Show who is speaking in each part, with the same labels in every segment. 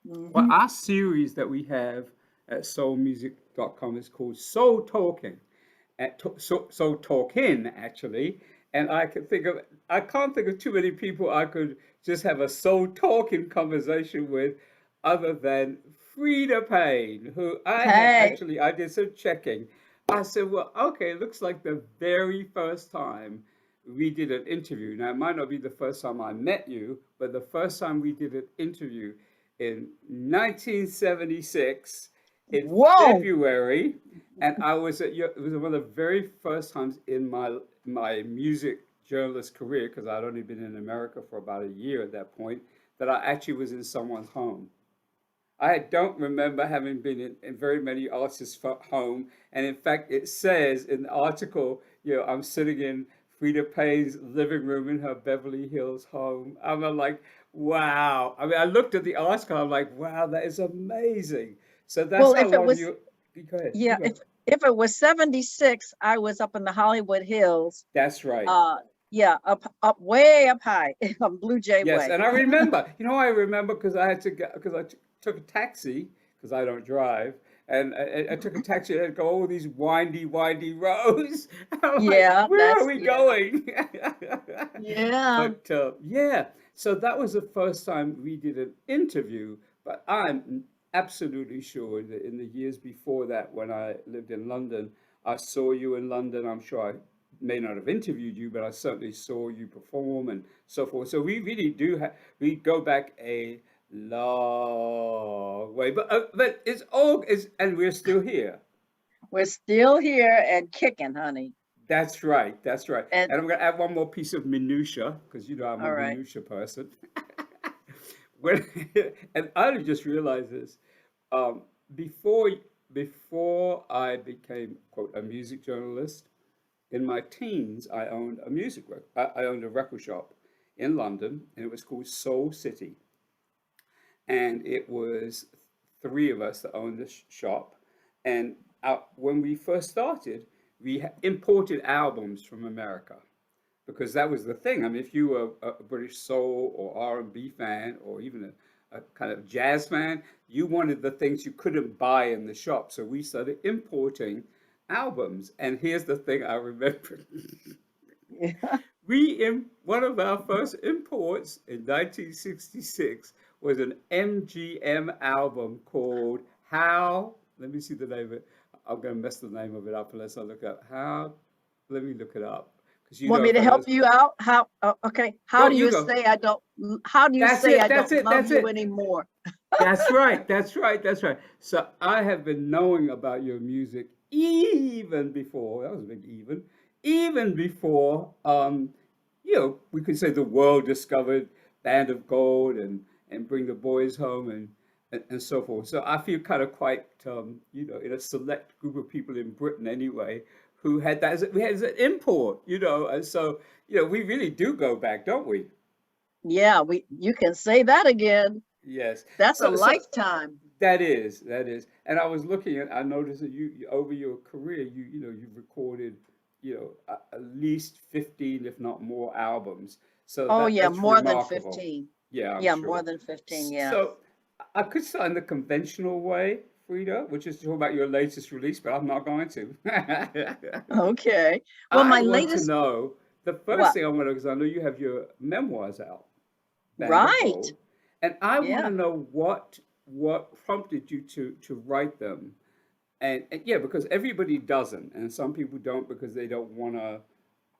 Speaker 1: Well,
Speaker 2: Hmm.
Speaker 1: our series that we have at soulmusic.com is called Soul Talking. So Talkin actually, and I can't think of too many people I could just have a soul talking conversation with, other than Freda Payne, who
Speaker 2: Hey,
Speaker 1: I did some checking. I said, well, okay, it looks like the very first time we did an interview. Now, it might not be the first time I met you, but the first time we did an interview in 1976 in
Speaker 2: whoa.
Speaker 1: February, and I was it was one of the very first times in my music journalist career, because I'd only been in America for about a year at that point, that I actually was in someone's home. I don't remember having been in very many artists' home, and in fact, it says in the article, I'm sitting in Frida Payne's living room in her Beverly Hills home. I'm like, wow. I mean, I looked at the article. I'm like, wow, that is amazing. So that's
Speaker 2: Well,
Speaker 1: how
Speaker 2: if it
Speaker 1: long
Speaker 2: was,
Speaker 1: you. Go ahead. You
Speaker 2: yeah,
Speaker 1: go.
Speaker 2: if it was 76, I was up in the Hollywood Hills.
Speaker 1: That's right.
Speaker 2: Uh, yeah, up way up high on Blue Jay
Speaker 1: Yes,
Speaker 2: Way.
Speaker 1: and I remember. I remember because I had to go because took a taxi because I don't drive, and I took a taxi and I had to go all these windy roads. I'm like,
Speaker 2: Yeah,
Speaker 1: where are we going?
Speaker 2: yeah.
Speaker 1: But yeah, so that was the first time we did an interview. But I'm absolutely sure that in the years before that, when I lived in London, I saw you in London. I'm sure I may not have interviewed you, but I certainly saw you perform and so forth. So we really do we go back a long way, but it's all is, and we're still here.
Speaker 2: We're still here and kicking, honey.
Speaker 1: That's right. That's right.
Speaker 2: And
Speaker 1: And I'm going to add one more piece of minutia because I'm a
Speaker 2: all right.
Speaker 1: minutia person. when and I just realized this um, before before I became quote a music journalist. In my teens, I owned a record shop in London, and it was called Soul City, and it was three of us that owned the shop. And when we first started, we imported albums from America because that was the thing. I mean, if you were a British soul or R&B fan or even a kind of jazz fan, you wanted the things you couldn't buy in the shop. So we started importing albums. And here's the thing I remember. One of our first imports in 1966 was an MGM album called How, let me see the name of it. I'm going to mess the name of it up unless I look up. Let me look it up. Because
Speaker 2: Want me to help
Speaker 1: fellas,
Speaker 2: you out? How? Okay. How
Speaker 1: go,
Speaker 2: do
Speaker 1: you
Speaker 2: you
Speaker 1: go.
Speaker 2: say I don't? How do you
Speaker 1: That's
Speaker 2: say
Speaker 1: it.
Speaker 2: I
Speaker 1: That's
Speaker 2: don't
Speaker 1: it.
Speaker 2: love
Speaker 1: That's
Speaker 2: you
Speaker 1: it.
Speaker 2: anymore?
Speaker 1: That's right. That's right. That's right. So I have been knowing about your music even before, that was a big even before, we could say the world discovered Band of Gold and Bring the Boys Home and so forth. So I feel kind of quite, in a select group of people in Britain anyway, who had that we had as an import, and so, we really do go back, don't we?
Speaker 2: Yeah, you can say that again.
Speaker 1: Yes.
Speaker 2: That's a
Speaker 1: So
Speaker 2: lifetime.
Speaker 1: that is, and I was looking at. I noticed that over your career, you've recorded, at least 15, if not more, albums. So
Speaker 2: Oh yeah,
Speaker 1: that's
Speaker 2: more than
Speaker 1: remarkable.
Speaker 2: 15.
Speaker 1: Yeah, I'm
Speaker 2: Yeah, more
Speaker 1: sure.
Speaker 2: than 15, yeah.
Speaker 1: So I could start in the conventional way, Frida, which is to talk about your latest release, but I'm not going to.
Speaker 2: Okay. Well,
Speaker 1: I
Speaker 2: my
Speaker 1: want to
Speaker 2: latest
Speaker 1: know the first
Speaker 2: what?
Speaker 1: thing I want to, because I know you have your memoirs out. Band of
Speaker 2: Right.
Speaker 1: Gold, and I want
Speaker 2: Yeah.
Speaker 1: to know what prompted you to write them, and yeah, because everybody doesn't, and some people don't because they don't want to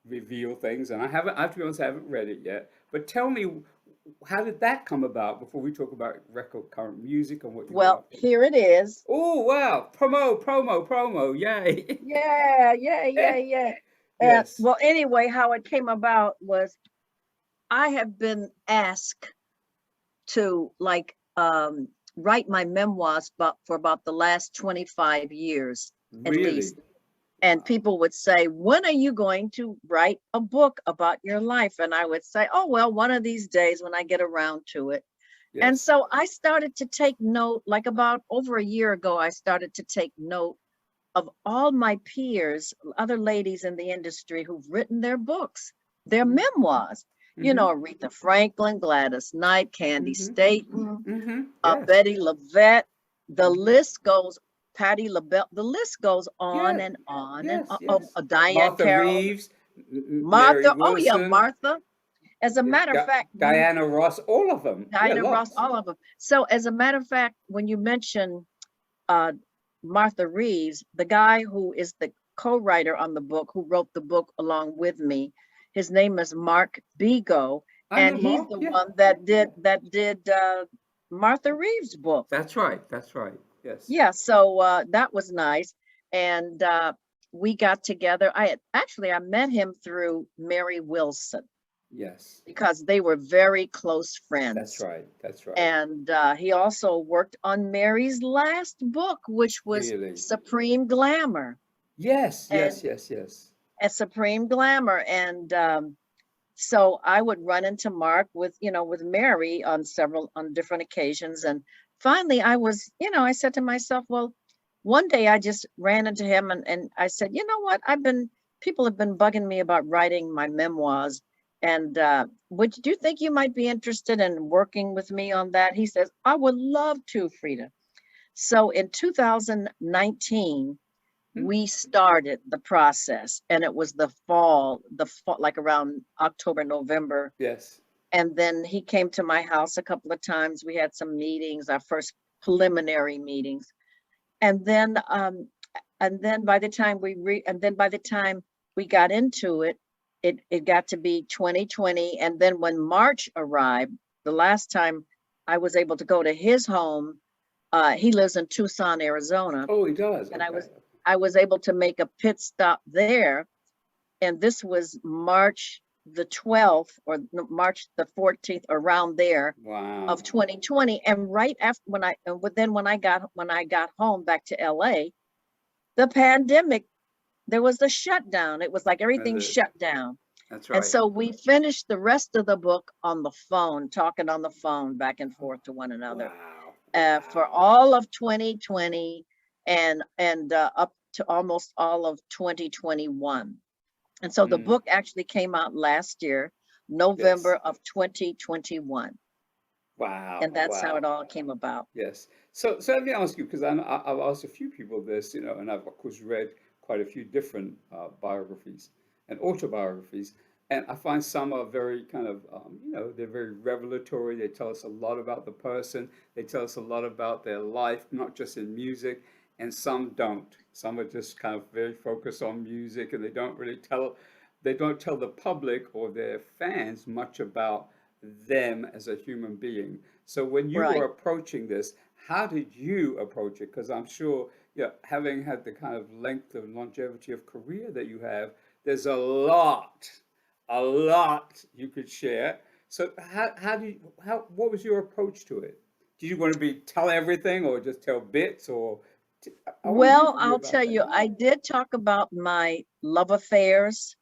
Speaker 1: reveal things. And I have to be honest, I haven't read it yet. But tell me, how did that come about before we talk about record current music and what you've been
Speaker 2: Well,
Speaker 1: up to?
Speaker 2: here it is.
Speaker 1: Oh wow, promo, yay!
Speaker 2: Yeah, yeah, yeah, yeah.
Speaker 1: Yes,
Speaker 2: Well, anyway, how it came about was I have been asked to write my memoirs for about the last 25 years at
Speaker 1: really,
Speaker 2: least. And
Speaker 1: wow,
Speaker 2: people would say, when are you going to write a book about your life? And I would say, oh, well, one of these days when I get around to it. And
Speaker 1: yes,
Speaker 2: so I started to take note, like about over a year ago, I started to take note of all my peers, other ladies in the industry who've written their books, their
Speaker 1: mm,
Speaker 2: memoirs.
Speaker 1: Mm-hmm.
Speaker 2: Aretha Franklin, Gladys Knight, Candy
Speaker 1: Mm-hmm.
Speaker 2: Staton,
Speaker 1: Mm-hmm. Yes.
Speaker 2: Betty LaVette. The
Speaker 1: Mm-hmm.
Speaker 2: list goes, Patti LaBelle, the list goes on
Speaker 1: Yeah.
Speaker 2: and on and
Speaker 1: Yes.
Speaker 2: on. Oh,
Speaker 1: Yes.
Speaker 2: Diane
Speaker 1: Martha
Speaker 2: Carroll,
Speaker 1: Reeves, Mary
Speaker 2: Martha. Oh, yeah,
Speaker 1: Wilson,
Speaker 2: Martha. As a matter of fact,
Speaker 1: Diana Ross, all of them. Yeah,
Speaker 2: Diana Ross,
Speaker 1: lots.
Speaker 2: all of them. So, as a matter of fact, when you mention uh, Martha Reeves, the guy who is the co-writer on the book, who wrote the book along with me, his name is Mark Bigo,
Speaker 1: I
Speaker 2: and
Speaker 1: know
Speaker 2: he's
Speaker 1: Mark.
Speaker 2: the
Speaker 1: Yeah.
Speaker 2: one that did Martha Reeves' book.
Speaker 1: That's right. That's right. Yes.
Speaker 2: Yeah, so that was nice, and we got together. I met him through Mary Wilson
Speaker 1: Yes.
Speaker 2: because they were very close
Speaker 1: That's
Speaker 2: friends.
Speaker 1: right. That's right.
Speaker 2: And he also worked on Mary's last book, which was
Speaker 1: Really.
Speaker 2: Supreme Glamour.
Speaker 1: Yes.
Speaker 2: And
Speaker 1: Yes. Yes. Yes.
Speaker 2: at Supreme Glamour. And so I would run into Mark with Mary on different occasions. And finally I said to myself, well, one day I just ran into him and I said, you know what? People have been bugging me about writing my memoirs. And do you think you might be interested in working with me on that? He says, I would love to, Freda. So in 2019,
Speaker 1: Hmm?
Speaker 2: we started the process, and it was the fall, like around October, November.
Speaker 1: Yes.
Speaker 2: And then he came to my house a couple of times. We had some meetings, our first preliminary meetings. And then by the time we got into it, it got to be 2020. And then when March arrived, the last time I was able to go to his home, he lives in Tucson, Arizona,
Speaker 1: Oh, he does.
Speaker 2: and I
Speaker 1: Okay.
Speaker 2: was I was able to make a pit stop there. And this was March the 12th or March the 14th, around there, of
Speaker 1: Wow.
Speaker 2: 2020. And right after when I got home back to LA, the pandemic, there was a shutdown. It was like
Speaker 1: That's
Speaker 2: everything
Speaker 1: it.
Speaker 2: shut down.
Speaker 1: That's
Speaker 2: And
Speaker 1: right.
Speaker 2: so we finished the rest of the book on the phone, talking on the phone back and
Speaker 1: Oh,
Speaker 2: forth to one another,
Speaker 1: wow.
Speaker 2: for
Speaker 1: Wow.
Speaker 2: all of 2020 and up to almost all of 2021. And so the
Speaker 1: Mm.
Speaker 2: book actually came out last year,
Speaker 1: Yes.
Speaker 2: November of 2021.
Speaker 1: Wow.
Speaker 2: And that's how
Speaker 1: Wow.
Speaker 2: it all came about.
Speaker 1: Yes. So let me ask you, because I've asked a few people this, and I've of course read quite a few different biographies and autobiographies, and I find some are very kind of, they're very revelatory. They tell us a lot about the person. They tell us a lot about their life, not just in music, and some don't. Some are just kind of very focused on music, and they don't tell the public or their fans much about them as a human being. So when you were
Speaker 2: Right.
Speaker 1: approaching this, how did you approach it? Because I'm sure, having had the kind of length and longevity of career that you have, there's a lot you could share. So what was your approach to it? Did you want to tell everything or just tell bits I want to hear
Speaker 2: Well,
Speaker 1: from you
Speaker 2: I'll
Speaker 1: about
Speaker 2: tell
Speaker 1: that.
Speaker 2: you, I did talk about my love affairs,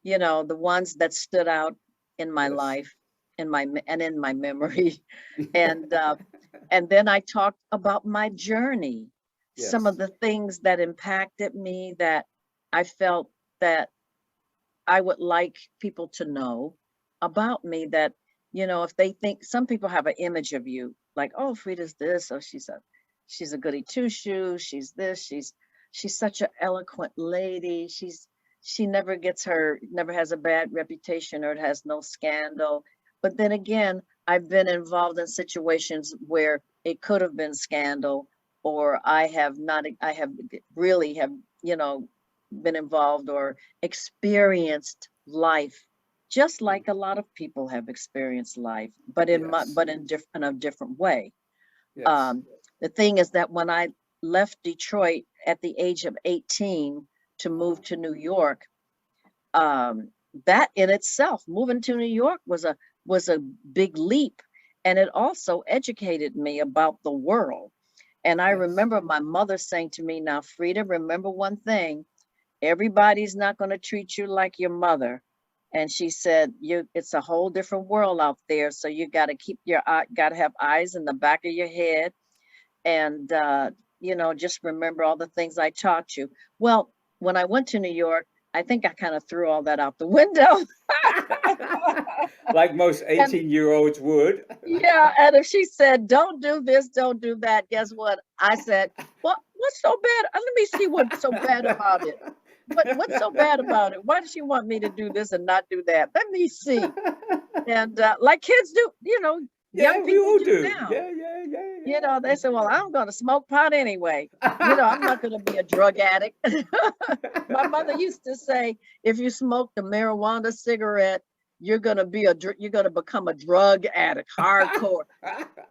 Speaker 2: the ones that stood out in my
Speaker 1: Yes.
Speaker 2: life, in my memory. And and then I talked about my journey, some of
Speaker 1: Yes.
Speaker 2: the things that impacted me, that I felt that I would like people to know about me, that if they think, some people have an image of you like, oh, Frida's this, or she's a goody two shoes, she's this, she's such an eloquent lady, she never has a bad reputation, or it has no scandal. But then again, I've been involved in situations where it could have been scandal, or I have really have, you know, been involved or experienced life just
Speaker 1: Mm.
Speaker 2: like a lot of people have experienced life,
Speaker 1: Yes.
Speaker 2: but in a different way.
Speaker 1: Yes.
Speaker 2: um, the thing is that when I left Detroit at the age of 18 to move
Speaker 1: Wow.
Speaker 2: to New York, um, that in itself, moving to New York, was a big leap, and it also educated me about the world. And I
Speaker 1: Yes.
Speaker 2: remember my mother saying to me, now, Frida, remember one thing: everybody's not going to treat you like your mother. And she said, it's a whole different world out there, so you got to got to have eyes in the back of your head, and just remember all the things I taught you. Well, when I went to New York, I think I kind of threw all that out the window.
Speaker 1: like most
Speaker 2: And
Speaker 1: 18-year-olds would.
Speaker 2: yeah, and if she said, "Don't do this, don't do that," guess what? I said, what's so bad? Let me see what's so bad about it. What's so bad about it? Why does she want me to do this and not do that? Let me see." And like kids do, young
Speaker 1: Yeah, we
Speaker 2: people
Speaker 1: all
Speaker 2: do
Speaker 1: do.
Speaker 2: now.
Speaker 1: Yeah, yeah,
Speaker 2: They say, "Well, I'm going to smoke pot anyway. I'm not going to be a drug addict." My mother
Speaker 1: yeah.
Speaker 2: used to say, "If you smoke the marijuana cigarette, you're going to become a drug addict, hardcore."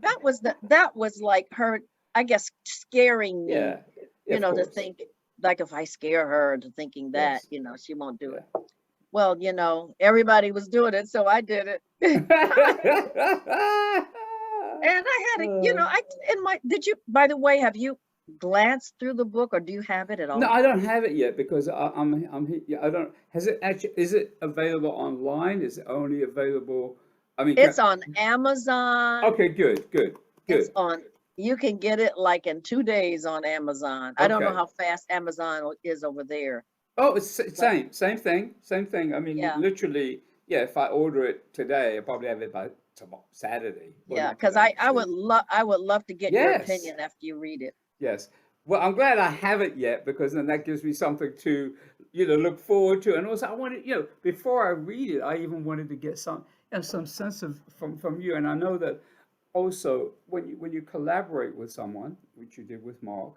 Speaker 2: That was like her, I guess, scaring me,
Speaker 1: Yeah, yeah, of
Speaker 2: to
Speaker 1: course.
Speaker 2: think, like, if I scare her into thinking that,
Speaker 1: Yes.
Speaker 2: she won't do it.
Speaker 1: Yeah.
Speaker 2: Well, everybody was doing it, so I did it. And I had a,
Speaker 1: Uh,
Speaker 2: I in my did you by the way, have you glanced through the book, or do you have it at
Speaker 1: no,
Speaker 2: all?
Speaker 1: I don't have it yet because yeah, I don't. Has it actually? Is it available online? Is it only available? I mean,
Speaker 2: It's on Amazon.
Speaker 1: okay, good, good,
Speaker 2: It's
Speaker 1: good.
Speaker 2: on You can get it like in 2 days on Amazon. I don't know
Speaker 1: Okay.
Speaker 2: how fast Amazon is over there,
Speaker 1: Oh, it's
Speaker 2: but
Speaker 1: same thing, same thing. I mean,
Speaker 2: yeah,
Speaker 1: literally, yeah. If I order it today, I probably have it by tomorrow, Saturday. Well,
Speaker 2: yeah,
Speaker 1: not
Speaker 2: because
Speaker 1: today,
Speaker 2: I
Speaker 1: soon.
Speaker 2: would love to get your
Speaker 1: Yes,
Speaker 2: opinion after you read it.
Speaker 1: yes. Well, I'm glad I haven't yet because then that gives me something to, look forward to. And also, I wanted, before I read it, I even wanted to get some sense of from you. And I know that also when you collaborate with someone, which you did with Mark,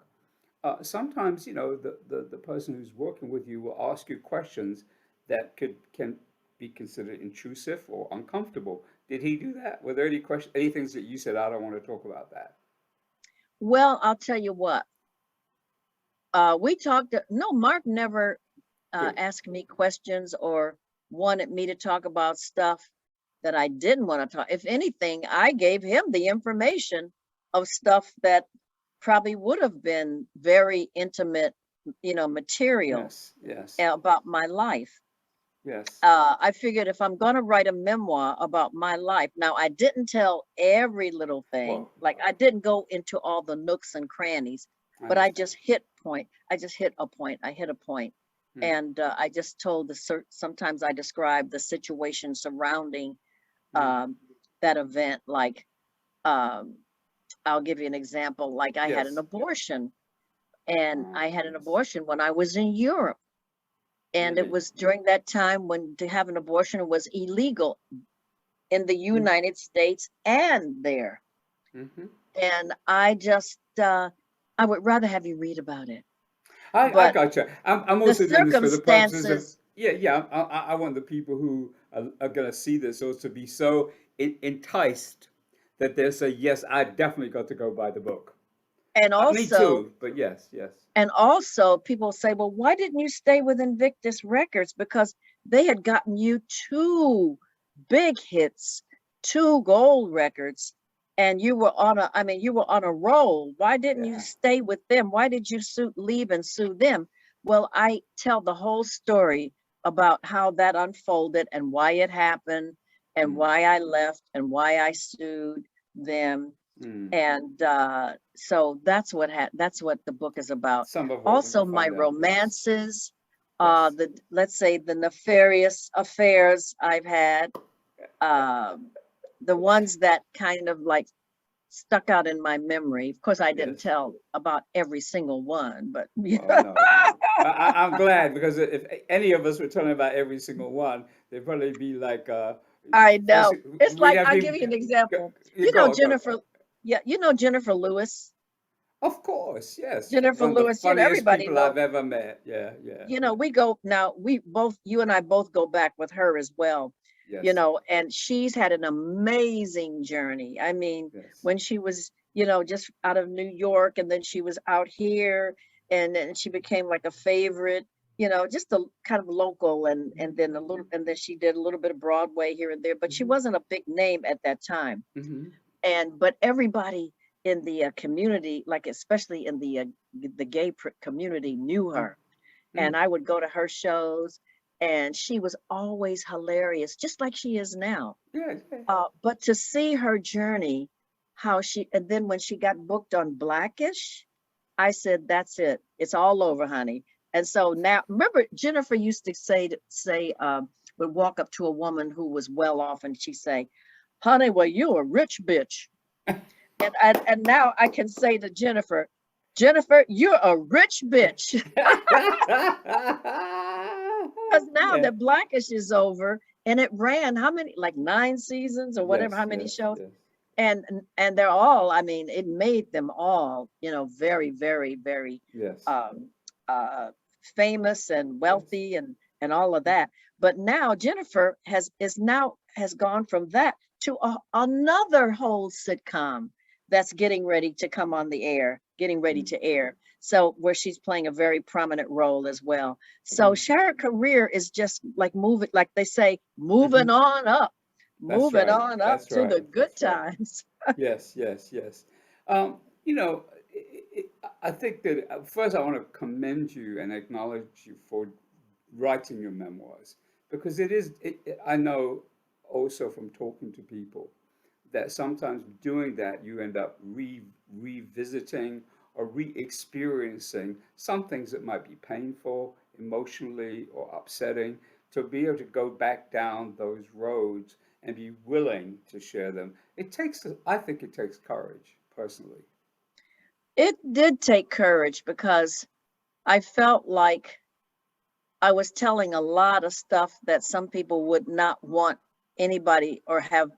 Speaker 1: sometimes the person who's working with you will ask you questions that can be considered intrusive or uncomfortable. Did he do that? Were there any things that you said I don't want to talk about that?
Speaker 2: Well, I'll tell you what. We talked. No, Mark never
Speaker 1: Good.
Speaker 2: asked me questions or wanted me to talk about stuff that I didn't want to talk. If anything, I gave him the information of stuff that probably would have been very intimate, material
Speaker 1: Yes, yes,
Speaker 2: about my life.
Speaker 1: yes.
Speaker 2: I figured if I'm going to write a memoir about my life, now I didn't tell every little thing,
Speaker 1: Well,
Speaker 2: like I didn't go into all the nooks and crannies,
Speaker 1: I
Speaker 2: but I
Speaker 1: understand.
Speaker 2: just hit point. I just hit a point. I hit a point.
Speaker 1: Hmm.
Speaker 2: And I just told sometimes I describe the situation surrounding
Speaker 1: Hmm.
Speaker 2: um, that event. Like, um, I'll give you an example. Like, I had an
Speaker 1: Yes.
Speaker 2: abortion, and
Speaker 1: Oh,
Speaker 2: I had an
Speaker 1: yes.
Speaker 2: abortion when I was in Europe. And it
Speaker 1: Really?
Speaker 2: was during that time when to have an abortion was illegal in the
Speaker 1: Hmm.
Speaker 2: United States and there.
Speaker 1: Hmm.
Speaker 2: And I would rather have you read about it.
Speaker 1: I
Speaker 2: But
Speaker 1: gotcha. I'm
Speaker 2: the
Speaker 1: also doing this for the purposes of,
Speaker 2: circumstances,
Speaker 1: yeah, yeah. I want the people who are going to see this also to be so enticed that they'll say, yes, I definitely got to go buy the book.
Speaker 2: and
Speaker 1: Me
Speaker 2: also,
Speaker 1: too, but yes, yes.
Speaker 2: people say, well, why didn't you stay with Invictus Records? Because they had gotten you two big hits, two gold records, and you were on a roll. Why didn't you
Speaker 1: Yeah.
Speaker 2: stay with them? Why did you leave and sue them? Well, I tell the whole story about how that unfolded and why it happened and
Speaker 1: Mm,
Speaker 2: why I left and why I sued them.
Speaker 1: mm.
Speaker 2: And so that's what the book is about.
Speaker 1: Some of what we will
Speaker 2: Also, my
Speaker 1: find out. Yes,
Speaker 2: romances,
Speaker 1: yes.
Speaker 2: the let's say the nefarious affairs I've had, um, the ones that kind of like stuck out in my memory. Of course, I didn't
Speaker 1: Yes.
Speaker 2: tell about every single one, but
Speaker 1: Well, no. I'm glad because if any of us were telling about every single one, they'd probably be like,
Speaker 2: I
Speaker 1: first
Speaker 2: know. It's
Speaker 1: we'd
Speaker 2: like,
Speaker 1: have
Speaker 2: I'll
Speaker 1: people
Speaker 2: give you an
Speaker 1: go,
Speaker 2: example.
Speaker 1: you go.
Speaker 2: Jennifer, yeah, Jennifer Lewis.
Speaker 1: Of course, yes.
Speaker 2: Jennifer
Speaker 1: One of the
Speaker 2: Lewis,
Speaker 1: funniest
Speaker 2: everybody
Speaker 1: people
Speaker 2: knows.
Speaker 1: I've ever met. Yeah, yeah, yeah.
Speaker 2: We go now, you and I both go back with her as well,
Speaker 1: Yes,
Speaker 2: and she's had an amazing journey. I mean,
Speaker 1: yes.
Speaker 2: when she was, just out of New York, and then she was out here, and then she became like a favorite, just a kind of local, and then she did a little bit of Broadway here and there, but she
Speaker 1: Hmm.
Speaker 2: wasn't a big name at that time.
Speaker 1: Hmm.
Speaker 2: But everybody in the community, like especially in the gay community, knew
Speaker 1: Mm,
Speaker 2: her, and
Speaker 1: mm.
Speaker 2: I would go to her shows, and she was always hilarious, just like she is now.
Speaker 1: Yeah, yeah.
Speaker 2: But to see her journey, and then when she got booked on Blackish, I said, "That's it. It's all over, honey." And so now, remember, Jennifer used to say, would walk up to a woman who was well off, and she'd say, "Honey, well, you a rich bitch." And now I can say to Jennifer, "Jennifer, you're a rich bitch." Because now
Speaker 1: Yeah.
Speaker 2: that Blackish is over, and it ran how many, like 9 seasons or whatever,
Speaker 1: Yes,
Speaker 2: how many
Speaker 1: yes,
Speaker 2: shows,
Speaker 1: yes,
Speaker 2: and they're all, I mean, it made them all, very, very, very
Speaker 1: yes,
Speaker 2: um, uh, famous and
Speaker 1: yes.
Speaker 2: wealthy and all of that. But now Jennifer has gone from that to another whole sitcom that's getting ready to come on the air, getting ready
Speaker 1: Mm,
Speaker 2: to air. So where she's playing a very prominent role as well. So
Speaker 1: mm,
Speaker 2: her career is just like moving, like they say, moving
Speaker 1: mhm.
Speaker 2: on up,
Speaker 1: That's
Speaker 2: moving
Speaker 1: right.
Speaker 2: on up
Speaker 1: That's
Speaker 2: to the
Speaker 1: right.
Speaker 2: good
Speaker 1: That's right.
Speaker 2: times.
Speaker 1: Yes, yes, yes. You know, I think that first I want to commend you and acknowledge you for writing your memoirs because I know also from talking to people that sometimes doing that you end up revisiting or re-experiencing some things that might be painful emotionally or upsetting to be able to go back down those roads and be willing to share them. I think it takes courage personally.
Speaker 2: It did take courage because I felt like I was telling a lot of stuff that some people would not want anybody or have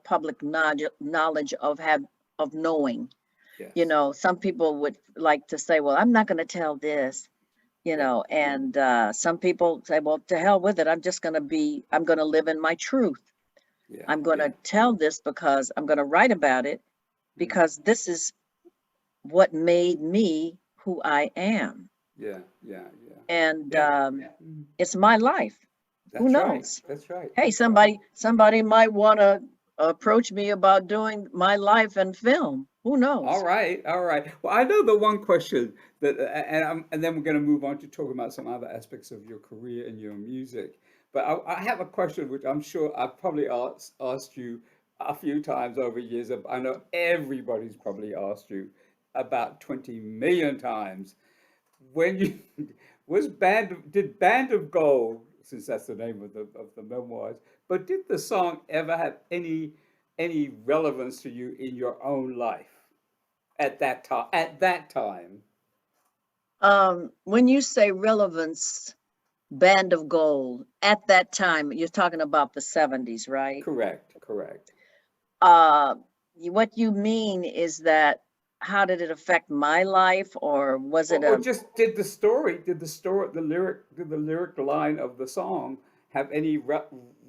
Speaker 2: public knowledge of knowing.
Speaker 1: Yes,
Speaker 2: Some people would like to say, "Well, I'm not going to tell this,"
Speaker 1: yeah,
Speaker 2: and some people say, "Well, to hell with it. I'm going to live in my truth.
Speaker 1: yeah,
Speaker 2: I'm going
Speaker 1: yeah.
Speaker 2: to tell this because I'm going to write about it
Speaker 1: Mm,
Speaker 2: because this is what made me who I am."
Speaker 1: yeah, yeah, yeah,
Speaker 2: And
Speaker 1: yeah. Mm,
Speaker 2: it's my life. Who
Speaker 1: that's right.
Speaker 2: knows?
Speaker 1: That's right.
Speaker 2: Hey,
Speaker 1: That's right.
Speaker 2: somebody might want to approach me about doing my life and film. Who
Speaker 1: All
Speaker 2: knows?
Speaker 1: right, all right. Well, I know the one question that, and then we're going to move on to talking about some other aspects of your career and your music. But I have a question which I'm sure I've probably asked you a few times over years. I know everybody's probably asked you about 20 million times. When you did Band of Gold, since that's the name of the memoirs, but did the song ever have any relevance to you in your own life? At that time.
Speaker 2: When you say relevance, Band of Gold, at that time, you're talking about the 70s, right?
Speaker 1: Correct, correct.
Speaker 2: Uh, what you mean is that how did it affect my life, or was it
Speaker 1: Or
Speaker 2: a
Speaker 1: just did the lyric line of the song have any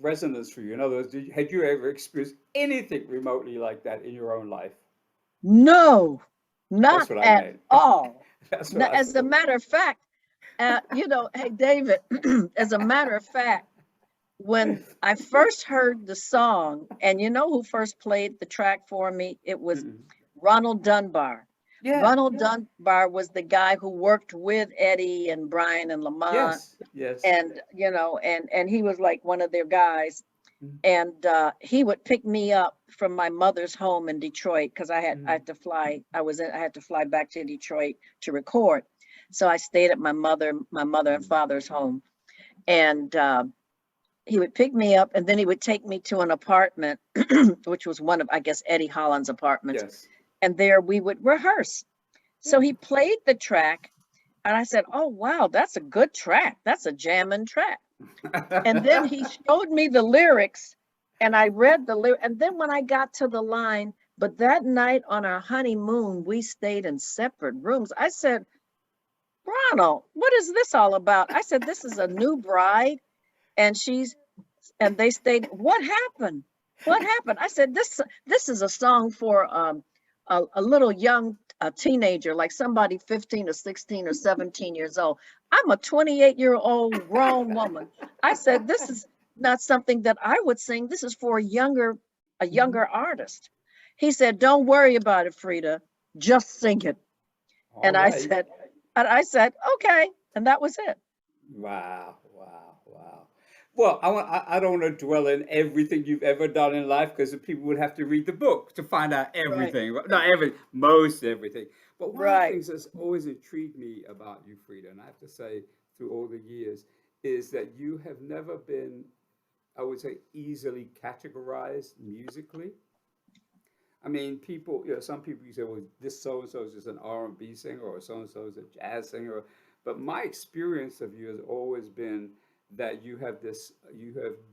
Speaker 1: resonance for you? In other words, had you ever experienced anything remotely like that in your own life?
Speaker 2: no,
Speaker 1: That's
Speaker 2: not
Speaker 1: what I
Speaker 2: at
Speaker 1: meant.
Speaker 2: all.
Speaker 1: That's what I
Speaker 2: As a
Speaker 1: thought.
Speaker 2: matter of fact, hey, David, as a matter of fact, when I first heard the song, and you know who first played the track for me? It was
Speaker 1: Mm-mm.
Speaker 2: Ronald Dunbar.
Speaker 1: Yeah.
Speaker 2: Ronald Dunbar was the guy who worked with Eddie and Brian and Lamont,
Speaker 1: Yes. Yes.
Speaker 2: and and he was like one of their guys.
Speaker 1: Mm,
Speaker 2: And he would pick me up from my mother's home in Detroit because I
Speaker 1: mm,
Speaker 2: had to fly. I had to fly back to Detroit to record. So I stayed at my mother and
Speaker 1: mm,
Speaker 2: father's home, and he would pick me up, and then he would take me to an apartment, which was one of, I guess, Eddie Holland's apartments,
Speaker 1: yes.
Speaker 2: and there we would rehearse. So
Speaker 1: Yeah.
Speaker 2: he played the track, and I said, "Oh wow, that's a good track. That's a jamming track." And then he showed me the lyrics, and I read the lyric. And then when I got to the line, "But that night on our honeymoon, we stayed in separate rooms," I said, "Ronald, what is this all about?" I said, "This is a new bride, and they stayed. What happened? What happened?" I said, "This is a song for a little young teenager, like somebody 15 or 16 or 17 years old. I'm a 28-year-old grown woman." I said, "This is not something that I would sing. This is for a
Speaker 1: Mhm.
Speaker 2: younger artist." He said, "Don't worry about it, Freda. Just sing it."
Speaker 1: All
Speaker 2: And I
Speaker 1: right.
Speaker 2: said, "Okay." And that was it.
Speaker 1: Wow, wow, wow. Well, I don't want to dwell in everything you've ever done in life because people would have to read the book to find out
Speaker 2: Right,
Speaker 1: everything. Not everything, most everything. But one of the
Speaker 2: right.
Speaker 1: things that's always intrigued me about you, Frida, and I have to say through all the years, is that you have never been I would say, easily categorized musically. I mean, people, some people you say, well, this so and so is just an R&B singer, or so and so is a jazz singer. But my experience of you has always been that you have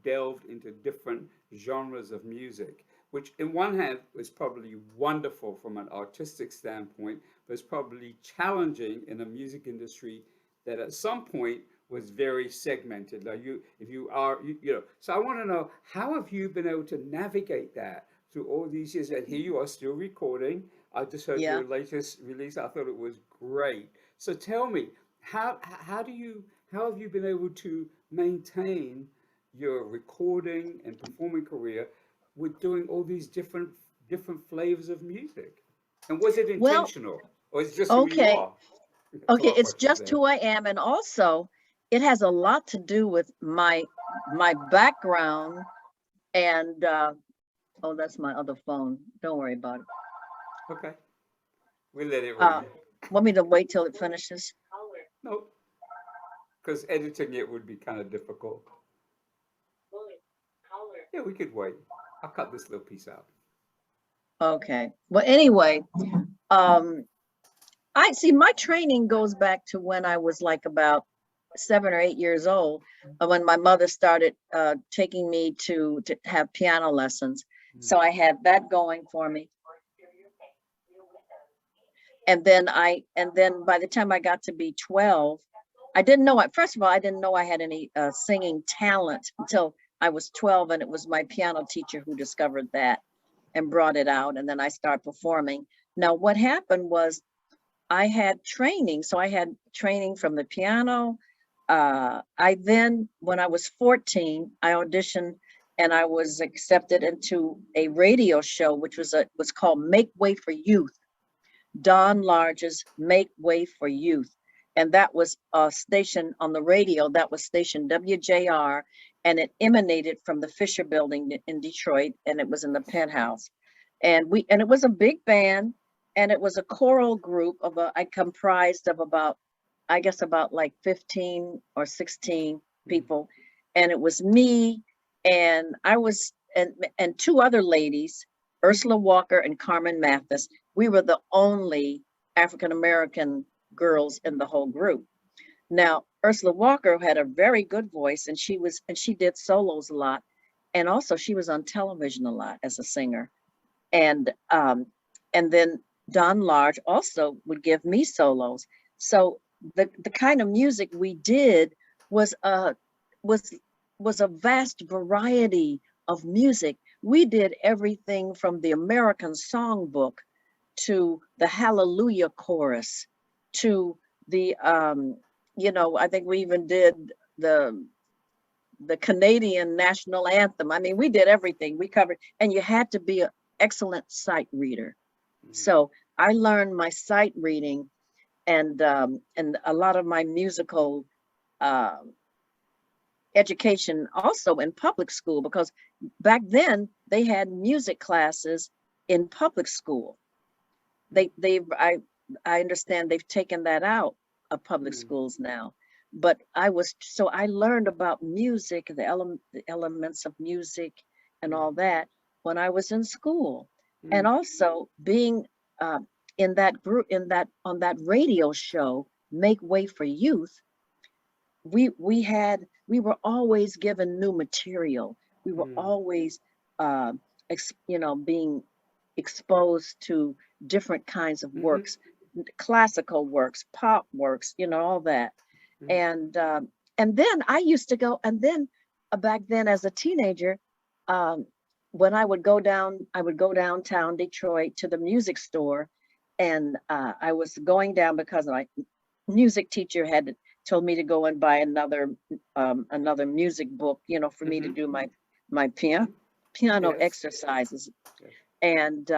Speaker 1: delved into different genres of music, which, in one hand, is probably wonderful from an artistic standpoint, but it's probably challenging in a music industry that at some point was very segmented. Like if you are, So I want to know, how have you been able to navigate that through all these years? And here you are still recording. I just heard
Speaker 2: Yeah.
Speaker 1: your latest release. I thought it was great. So tell me, how have you been able to maintain your recording and performing career with doing all these different flavors of music? And was it
Speaker 2: Well,
Speaker 1: intentional, or is it just who you
Speaker 2: okay.
Speaker 1: are? A
Speaker 2: Okay,
Speaker 1: lot of
Speaker 2: it's
Speaker 1: questions
Speaker 2: just
Speaker 1: there.
Speaker 2: who I am, and also it has a lot to do with my background and oh, that's my other phone. Don't worry about it.
Speaker 1: Okay, we let it
Speaker 2: Uh,
Speaker 1: ring.
Speaker 2: Want me to wait till it finishes?
Speaker 1: Nope, because editing it would be kind of difficult. Yeah, we could wait. I'll cut this little piece out.
Speaker 2: Okay. Well, anyway, um, I see my training goes back to when I was like about 7 or 8 years old, when my mother started taking me to have piano lessons.
Speaker 1: Mm.
Speaker 2: So I had that going for me. And then by the time I got to be 12, I didn't know it. First of all, I didn't know I had any singing talent until I was 12, and it was my piano teacher who discovered that and brought it out. And then I started performing. Now, what happened was I had training. So I had training from the piano. I then, when I was 14, I auditioned and I was accepted into a radio show, which was called Make Way for Youth. Don Large's Make Way for Youth. And that was a station on the radio, that was station WJR, and it emanated from the Fisher Building in Detroit, and it was in the penthouse. And it was a big band, and it was a choral group I comprised of about, I guess about like 15 or 16
Speaker 1: Mm.
Speaker 2: people. And it was me, and I was and two other ladies, Ursula Walker and Carmen Mathis. We were the only African American girls in the whole group. Now, Ursula Walker had a very good voice, and she did solos a lot, and also she was on television a lot as a singer. And um and then Don Large also would give me solos. So the kind of music we did was was was a vast variety of music. We did everything from the American songbook to the Hallelujah chorus to the I think we even did the the Canadian national anthem. I mean, we did everything. We covered, and you had to be an excellent sight reader.
Speaker 1: Mm.
Speaker 2: So I learned my sight reading, and a lot of my musical uh, education also in public school, because back then they had music classes in public school. I understand they've taken that out of public
Speaker 1: Mm.
Speaker 2: schools now. But I learned about music, the elements of music and
Speaker 1: Mm.
Speaker 2: all that when I was in school. And
Speaker 1: Mm.
Speaker 2: also being uh, in that group, on that radio show, Make Way for Youth, we were always given new material. We were
Speaker 1: Mm.
Speaker 2: always uh, being exposed to different kinds of
Speaker 1: Mhm.
Speaker 2: works, classical works, pop works, all that.
Speaker 1: Mm.
Speaker 2: And then I used to go, and then back then as a teenager, um, when I would go downtown Detroit to the music store, and I was going down because my music teacher had told me to go and buy another music book, for me to
Speaker 1: Mhm.
Speaker 2: do my piano
Speaker 1: Yes.
Speaker 2: exercises.
Speaker 1: Yes.
Speaker 2: And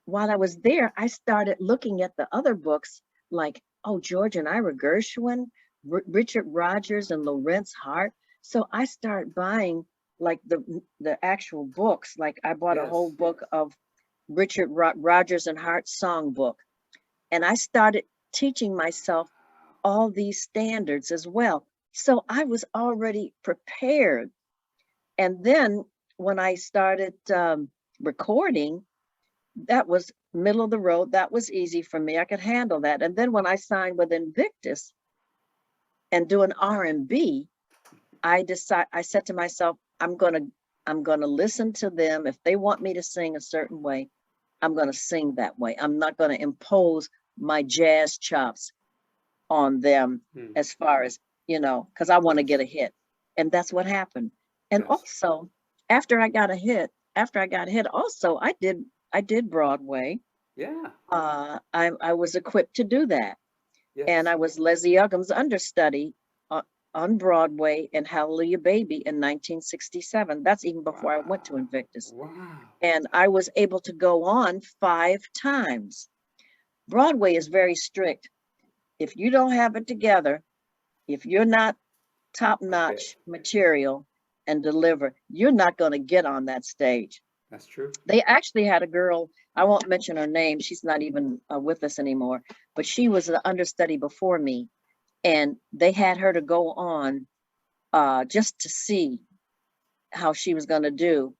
Speaker 2: while I was there, I started looking at the other books, like, oh, George and Ira Gershwin, Richard Rodgers, and Lawrence Hart. So I started buying like the actual books. Like I bought a whole
Speaker 1: Yes.
Speaker 2: book of Rodgers and Hart songbook, and I started teaching myself all these standards as well. So I was already prepared, And then when I started recording, that was middle of the road. That was easy for me. I could handle that. And then when I signed with Invictus and doing R&B, I said to myself, I'm gonna listen to them. If they want me to sing a certain way, I'm gonna sing that way. I'm not gonna impose my jazz chops on them
Speaker 1: Hmm.
Speaker 2: as far as, because I want to get a hit. And that's what happened. And
Speaker 1: Yes.
Speaker 2: also, after I got a hit, also I did Broadway.
Speaker 1: Yeah.
Speaker 2: I was equipped to do that. And
Speaker 1: Yes.
Speaker 2: I was Leslie Uggams' understudy on, on Broadway in Hallelujah Baby in 1967. That's even before I went to
Speaker 1: Wow.
Speaker 2: Invictus.
Speaker 1: Wow.
Speaker 2: And I was able to go on 5 times. Broadway is very strict. If you don't have it together, if you're not
Speaker 1: I bet.
Speaker 2: top-notch material and deliver, you're not going to get on that stage.
Speaker 1: That's true.
Speaker 2: They actually had a girl, I won't mention her name, she's not even with us anymore, but she was an understudy before me, and they had her to go on just to see how she was going to do.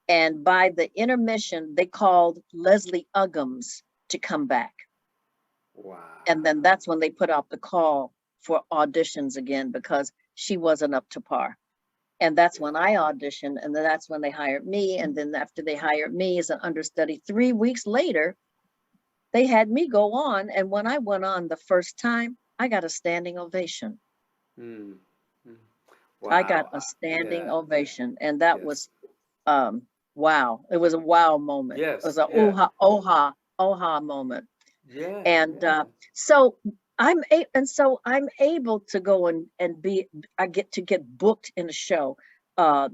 Speaker 2: And by the intermission, they called Leslie Uggams to come back. And then
Speaker 1: Wow.
Speaker 2: that's when they put out the call for auditions again because she wasn't up to par. And that's when I auditioned, and then that's when they hired me. And then after they hired me as an understudy, 3 weeks later, they had me go on. And when I went on the first time, I got a standing ovation.
Speaker 1: Hmm. Hmm.
Speaker 2: I got
Speaker 1: Wow.
Speaker 2: a standing
Speaker 1: Yeah.
Speaker 2: ovation. And that
Speaker 1: Yes.
Speaker 2: was wow. It was a wow moment. It was
Speaker 1: Yes.
Speaker 2: a
Speaker 1: Yeah.
Speaker 2: oha moment.
Speaker 1: Yeah.
Speaker 2: And
Speaker 1: Yeah.
Speaker 2: so I'm able to go and be, I get to get booked in a show.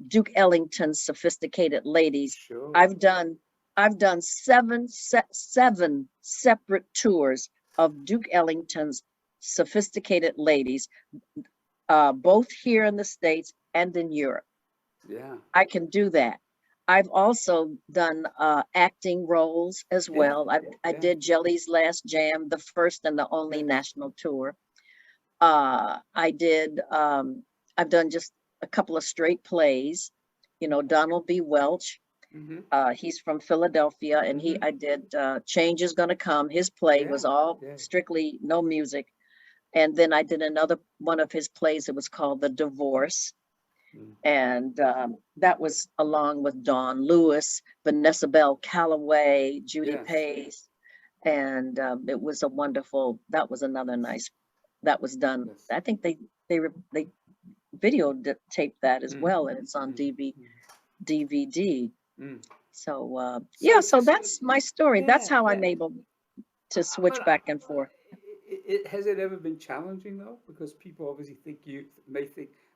Speaker 2: Duke Ellington's Sophisticated Ladies.
Speaker 1: Sure.
Speaker 2: I've done seven separate tours of Duke Ellington's Sophisticated Ladies, both here in the States and in Europe.
Speaker 1: Yeah.
Speaker 2: I can do that. I've also done acting roles as
Speaker 1: Yeah.
Speaker 2: well. I
Speaker 1: Yeah.
Speaker 2: did Jelly's Last Jam, the first and the only
Speaker 1: Yes.
Speaker 2: national tour. I did. I've done just a couple of straight plays. Donald B. Welch.
Speaker 1: Mm-hmm.
Speaker 2: He's from Philadelphia, and
Speaker 1: Mm-hmm.
Speaker 2: I did Change is Gonna Come. His play
Speaker 1: Yeah.
Speaker 2: was all
Speaker 1: Yeah.
Speaker 2: strictly no music. And then I did another one of his plays. It was called The Divorce.
Speaker 1: Mm.
Speaker 2: And that was along with Dawn Lewis, Vanessa Bell Calloway, Judy
Speaker 1: Yes.
Speaker 2: Pace. And it was a wonderful, that was another nice, that was done.
Speaker 1: Yes.
Speaker 2: I think they videotaped that as
Speaker 1: Mm.
Speaker 2: well, and it's on
Speaker 1: Mm.
Speaker 2: DVD.
Speaker 1: Mm.
Speaker 2: So yeah,
Speaker 1: So,
Speaker 2: so
Speaker 1: so
Speaker 2: that's my story. That's
Speaker 1: yeah,
Speaker 2: how
Speaker 1: yeah.
Speaker 2: I'm able to switch
Speaker 1: But
Speaker 2: back and forth.
Speaker 1: has it ever been challenging though? Because people obviously think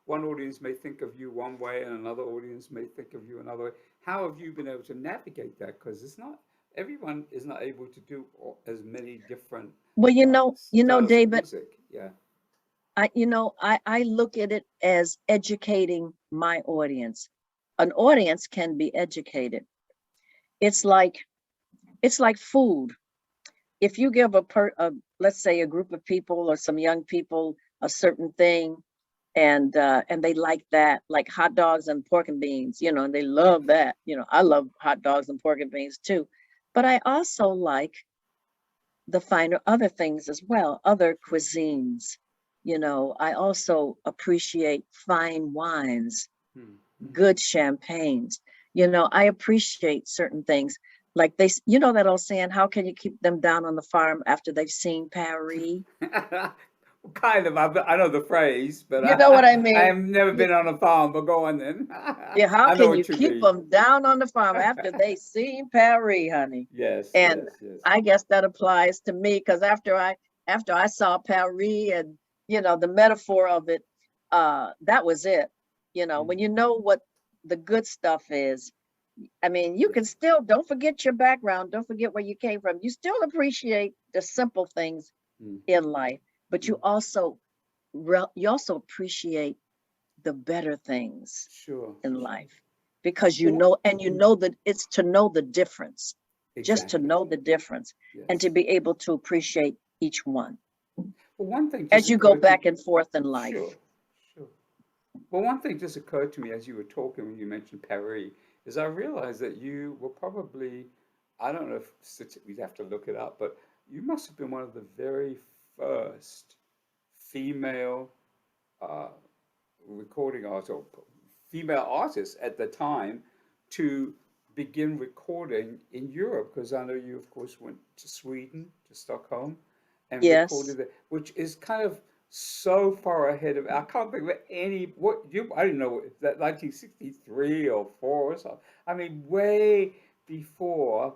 Speaker 1: one audience may think of you one way and another audience may think of you another way. How have you been able to navigate that? Because it's not everyone is not able to do as many different
Speaker 2: Well,
Speaker 1: styles of
Speaker 2: David,
Speaker 1: music. Yeah.
Speaker 2: I look at it as educating my audience. An audience can be educated. It's like food. If you give let's say a group of people or some young people a certain thing, and they like that, like hot dogs and pork and beans, and they love that. I love hot dogs and pork and beans too, but I also like the finer other things as well, other
Speaker 1: Sure.
Speaker 2: cuisines. I also appreciate fine wines,
Speaker 1: Hmm. Hmm.
Speaker 2: good champagnes. I appreciate certain things. Like that old saying, how can you keep them down on the farm after they've seen Paris?
Speaker 1: Kind of. I know the phrase, but
Speaker 2: You know what I
Speaker 1: I
Speaker 2: mean?
Speaker 1: have never
Speaker 2: Yeah,
Speaker 1: been on a farm. But go on then.
Speaker 2: yeah, how
Speaker 1: I know
Speaker 2: can you
Speaker 1: what you
Speaker 2: keep
Speaker 1: mean.
Speaker 2: them down on the farm after they seen Paris, honey?
Speaker 1: Yes.
Speaker 2: And
Speaker 1: Yes. Yes.
Speaker 2: I guess that applies to me because after I saw Paris and the metaphor of it, that was it.
Speaker 1: Mm.
Speaker 2: When you know what the good stuff is, I mean, you can
Speaker 1: Yes.
Speaker 2: still, don't forget your background, don't forget where you came from. You still appreciate the simple things
Speaker 1: Mm.
Speaker 2: in life, but
Speaker 1: Mm.
Speaker 2: you also appreciate the better things
Speaker 1: Sure.
Speaker 2: in
Speaker 1: Sure.
Speaker 2: life because
Speaker 1: Well,
Speaker 2: you know that it's to know the difference, just to
Speaker 1: exactly.
Speaker 2: know the difference and to
Speaker 1: Yes.
Speaker 2: be able to appreciate each one
Speaker 1: Well, one thing just
Speaker 2: as you go
Speaker 1: occurred to
Speaker 2: back and forth in life.
Speaker 1: sure. Sure. Well, one thing just occurred to me as you were talking when you mentioned Paris is I realized that you were probably, I don't know if we'd have to look it up, but you must have been one of the very first female uh, recording artists or female artists at the time to begin recording in Europe, because I know you, of course, went to Sweden, to Stockholm, and
Speaker 2: Yes.
Speaker 1: recorded it, which is kind of so far ahead of. I can't think of any. What you? I don't know. Is that 1963 or four or something? I mean, way before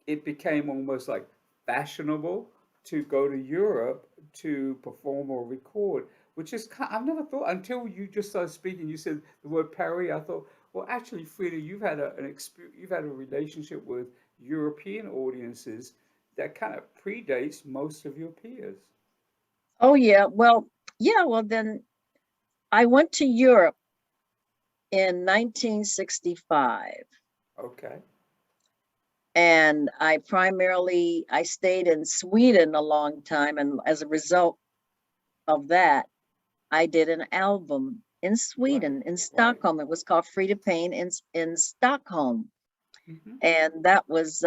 Speaker 1: it became almost like fashionable to go to Europe to perform or record, which is I've never thought until you just started speaking. You said the word Paris. I thought, well, actually, Frida, you've had an experience, you've had a relationship with European audiences that kind of predates most of your peers.
Speaker 2: Oh yeah. Well, yeah. Well, then I went to Europe in 1965,
Speaker 1: Okay.
Speaker 2: and I stayed in Sweden a long time, and as a result of that, I did an album in
Speaker 1: Right.
Speaker 2: Sweden, in
Speaker 1: Right.
Speaker 2: Stockholm. It was called Freda Payne in Stockholm.
Speaker 1: Hmm.
Speaker 2: And that was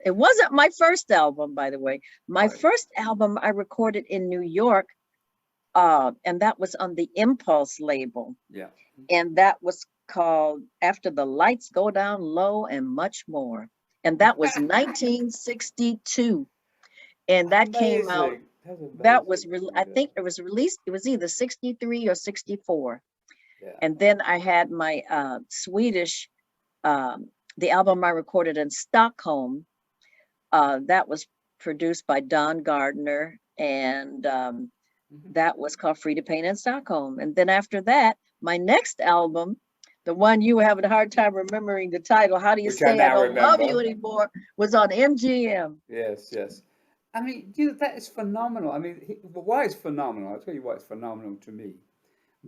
Speaker 2: it wasn't my first album, by the way. My
Speaker 1: Right.
Speaker 2: first album I recorded in New York, and that was on the Impulse label.
Speaker 1: Yeah.
Speaker 2: And that was called After the Lights Go Down Low and Much More. And that was 1962. And that came out,
Speaker 1: Amazing. That's amazing,
Speaker 2: I
Speaker 1: Frida.
Speaker 2: think it was released, it was either 63 or 64.
Speaker 1: Yeah.
Speaker 2: And then I had my Swedish, um, the album I recorded in Stockholm, that was produced by Don Gardner, and
Speaker 1: Hmm.
Speaker 2: that was called Free to Paint in Stockholm. And then after that, my next album, the one you were having a hard time remembering the title, How Do You
Speaker 1: Which I
Speaker 2: Say I
Speaker 1: now
Speaker 2: Don't Love
Speaker 1: remember.
Speaker 2: You Anymore, was on MGM.
Speaker 1: Yes, yes. I mean, that is phenomenal. I mean, why it's phenomenal? I'll tell you why it's phenomenal to me.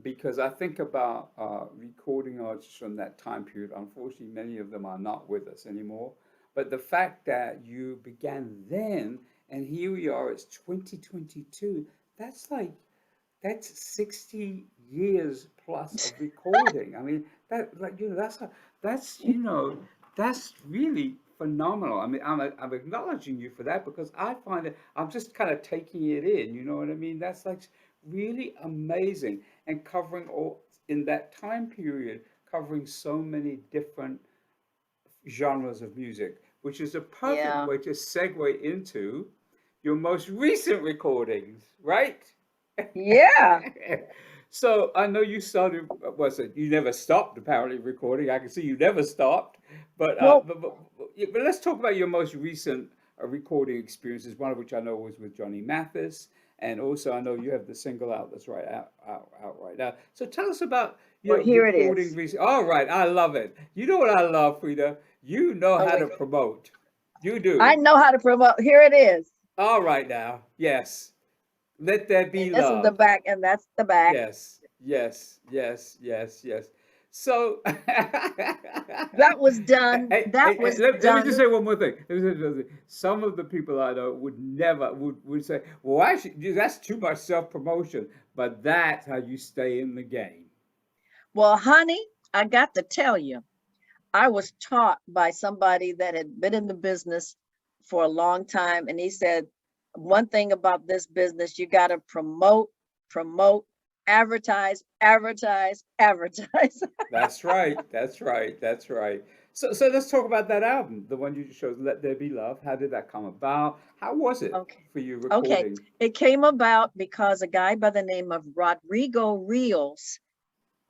Speaker 1: Because I think about recording artists from that time period. Unfortunately, many of them are not with us anymore. But the fact that you began then, and here we are, it's 2022. That's like that's 60 years plus of recording. I mean, that's really phenomenal. I mean, I'm acknowledging you for that because I find it, I'm just kind of taking it in, you know what I mean? That's like really amazing and covering all in that time period, covering so many different genres of music, which is a perfect
Speaker 2: Yeah.
Speaker 1: way to segue into your most recent recordings, right?
Speaker 2: Yeah.
Speaker 1: So I know you started. Was it? You never stopped apparently recording. I can see you never stopped. But
Speaker 2: Well,
Speaker 1: yeah, but let's talk about your most recent recording experiences. One of which I know was with Johnny Mathis, and also I know you have the single out that's out right now. So tell us about
Speaker 2: well,
Speaker 1: your
Speaker 2: here it
Speaker 1: recording
Speaker 2: is.
Speaker 1: recent. All right, I love it. You know what I love, Frida? You know
Speaker 2: Oh,
Speaker 1: how
Speaker 2: wait.
Speaker 1: to promote. You
Speaker 2: I
Speaker 1: do.
Speaker 2: know how to promote. Here it is.
Speaker 1: All right now. Yes. Let there be
Speaker 2: And this is the
Speaker 1: love.
Speaker 2: back, and that's the back.
Speaker 1: Yes, yes, yes, yes, yes. So,
Speaker 2: That was done. That was
Speaker 1: let me just
Speaker 2: done.
Speaker 1: say one more thing. Let me say one thing. Some of the people I know would never would say, "Well, actually, that's too much self promotion." But that's how you stay in the game.
Speaker 2: Well, honey, I got to tell you, I was taught by somebody that had been in the business for a long time. And he said, one thing about this business, you got to promote, advertise, advertise, advertise.
Speaker 1: That's right. That's right. That's right. So let's talk about that album, the one you just showed, "Let There Be Love." How did that come about? How was it
Speaker 2: Okay.
Speaker 1: for you
Speaker 2: Okay.
Speaker 1: recording?
Speaker 2: It came about because a guy by the name of Rodrigo Rios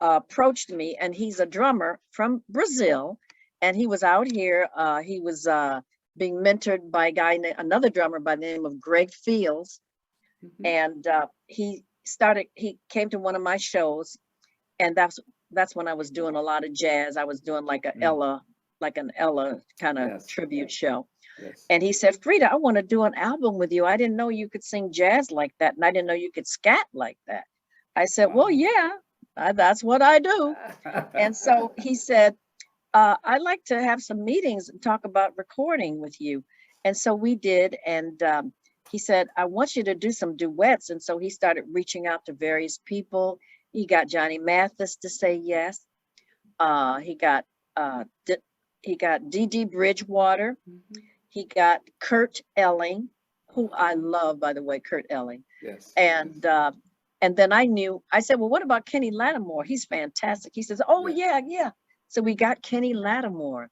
Speaker 2: approached me, and he's a drummer from Brazil, and he was out here. He was being mentored by another drummer by the name of Greg Fields,
Speaker 1: Hmm.
Speaker 2: and he came to one of my shows, and that's when I was doing a lot of jazz. I was doing
Speaker 1: Mm.
Speaker 2: like an Ella kind of
Speaker 1: Yes.
Speaker 2: tribute show.
Speaker 1: Yes.
Speaker 2: And he said, Frida, I want to do an album with you. I didn't know you could sing jazz like that, and I didn't know you could scat like that. I said, well,
Speaker 1: Wow.
Speaker 2: yeah, that's what I do. And so he said, I'd like to have some meetings and talk about recording with you. And so we did. And he said, I want you to do some duets. And so he started reaching out to various people. He got Johnny Mathis to say yes. He got he got Dee Dee Bridgewater.
Speaker 1: Mhm.
Speaker 2: He got Kurt Elling, who I love, by the way, Kurt Elling.
Speaker 1: Yes,
Speaker 2: And
Speaker 1: yes,
Speaker 2: and then I said, well, what about Kenny Lattimore? He's fantastic. He says, oh
Speaker 1: yes.
Speaker 2: yeah, yeah. So we got Kenny Lattimore.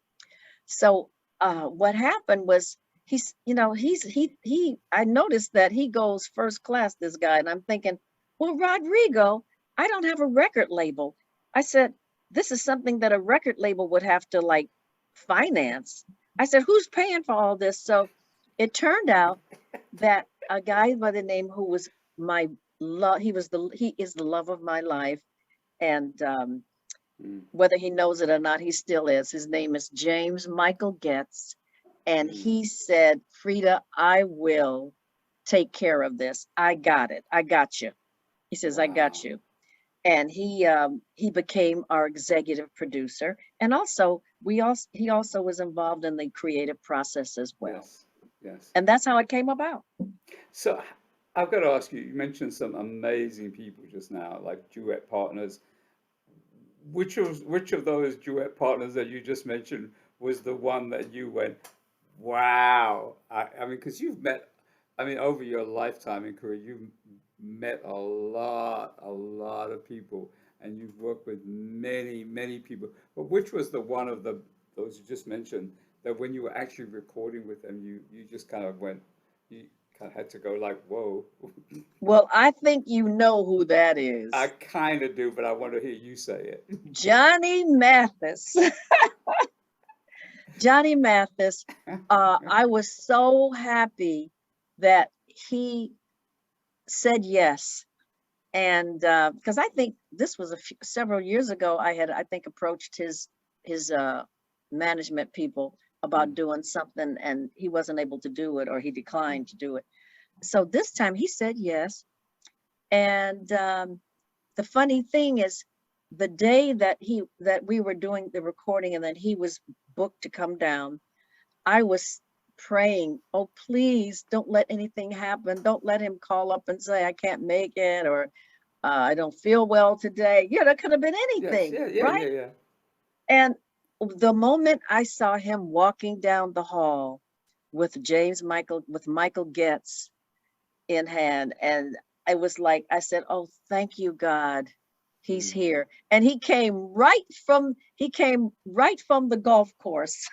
Speaker 2: So what happened was I noticed that he goes first class, this guy, and I'm thinking, well, Rodrigo, I don't have a record label. I said, this is something that a record label would have to like finance. I said, who's paying for all this? So it turned out that a guy by the name who was my love, he is the love of my life. And
Speaker 1: Mm,
Speaker 2: whether he knows it or not, he still is. His name is James Michael Getz. And
Speaker 1: mm.
Speaker 2: he said, Freda, I will take care of this. I got it. I got you. He says, I got
Speaker 1: Wow.
Speaker 2: you. And he became our executive producer. And also, he also was involved in the creative process as well.
Speaker 1: Yes, yes.
Speaker 2: And that's how it came about.
Speaker 1: So I've got to ask you, you mentioned some amazing people just now, like duet partners. Which of those duet partners that you just mentioned was the one that you went, wow? I mean, because you've met, I mean, over your lifetime in career, you've met a lot of people, and you've worked with many, many people. But which was the one of those you just mentioned that when you were actually recording with them, you just kind of went, you kind of had to go like, whoa.
Speaker 2: Well, I think you know who that
Speaker 1: I
Speaker 2: is.
Speaker 1: kind of do, but I want to hear you say it.
Speaker 2: Johnny Mathis. Johnny Mathis. I was so happy that he said yes. And because I think this was several years ago, I think approached his management people about
Speaker 1: Mm,
Speaker 2: doing something, and he wasn't able to do it, or he declined to do it. So this time he said yes. And the funny thing is, the day that we were doing the recording and that he was booked to come down, I was praying, oh, please don't let anything happen. Don't let him call up and say, I can't make it, or I don't feel well today. Yeah, that could have been
Speaker 1: yes,
Speaker 2: anything,
Speaker 1: yeah, yeah, yeah,
Speaker 2: right?
Speaker 1: yeah.
Speaker 2: And the moment I saw him walking down the hall with Michael Getz in hand, and I was like, I said, oh, thank you, God. He's
Speaker 1: Mm.
Speaker 2: here. And he came right from the golf course.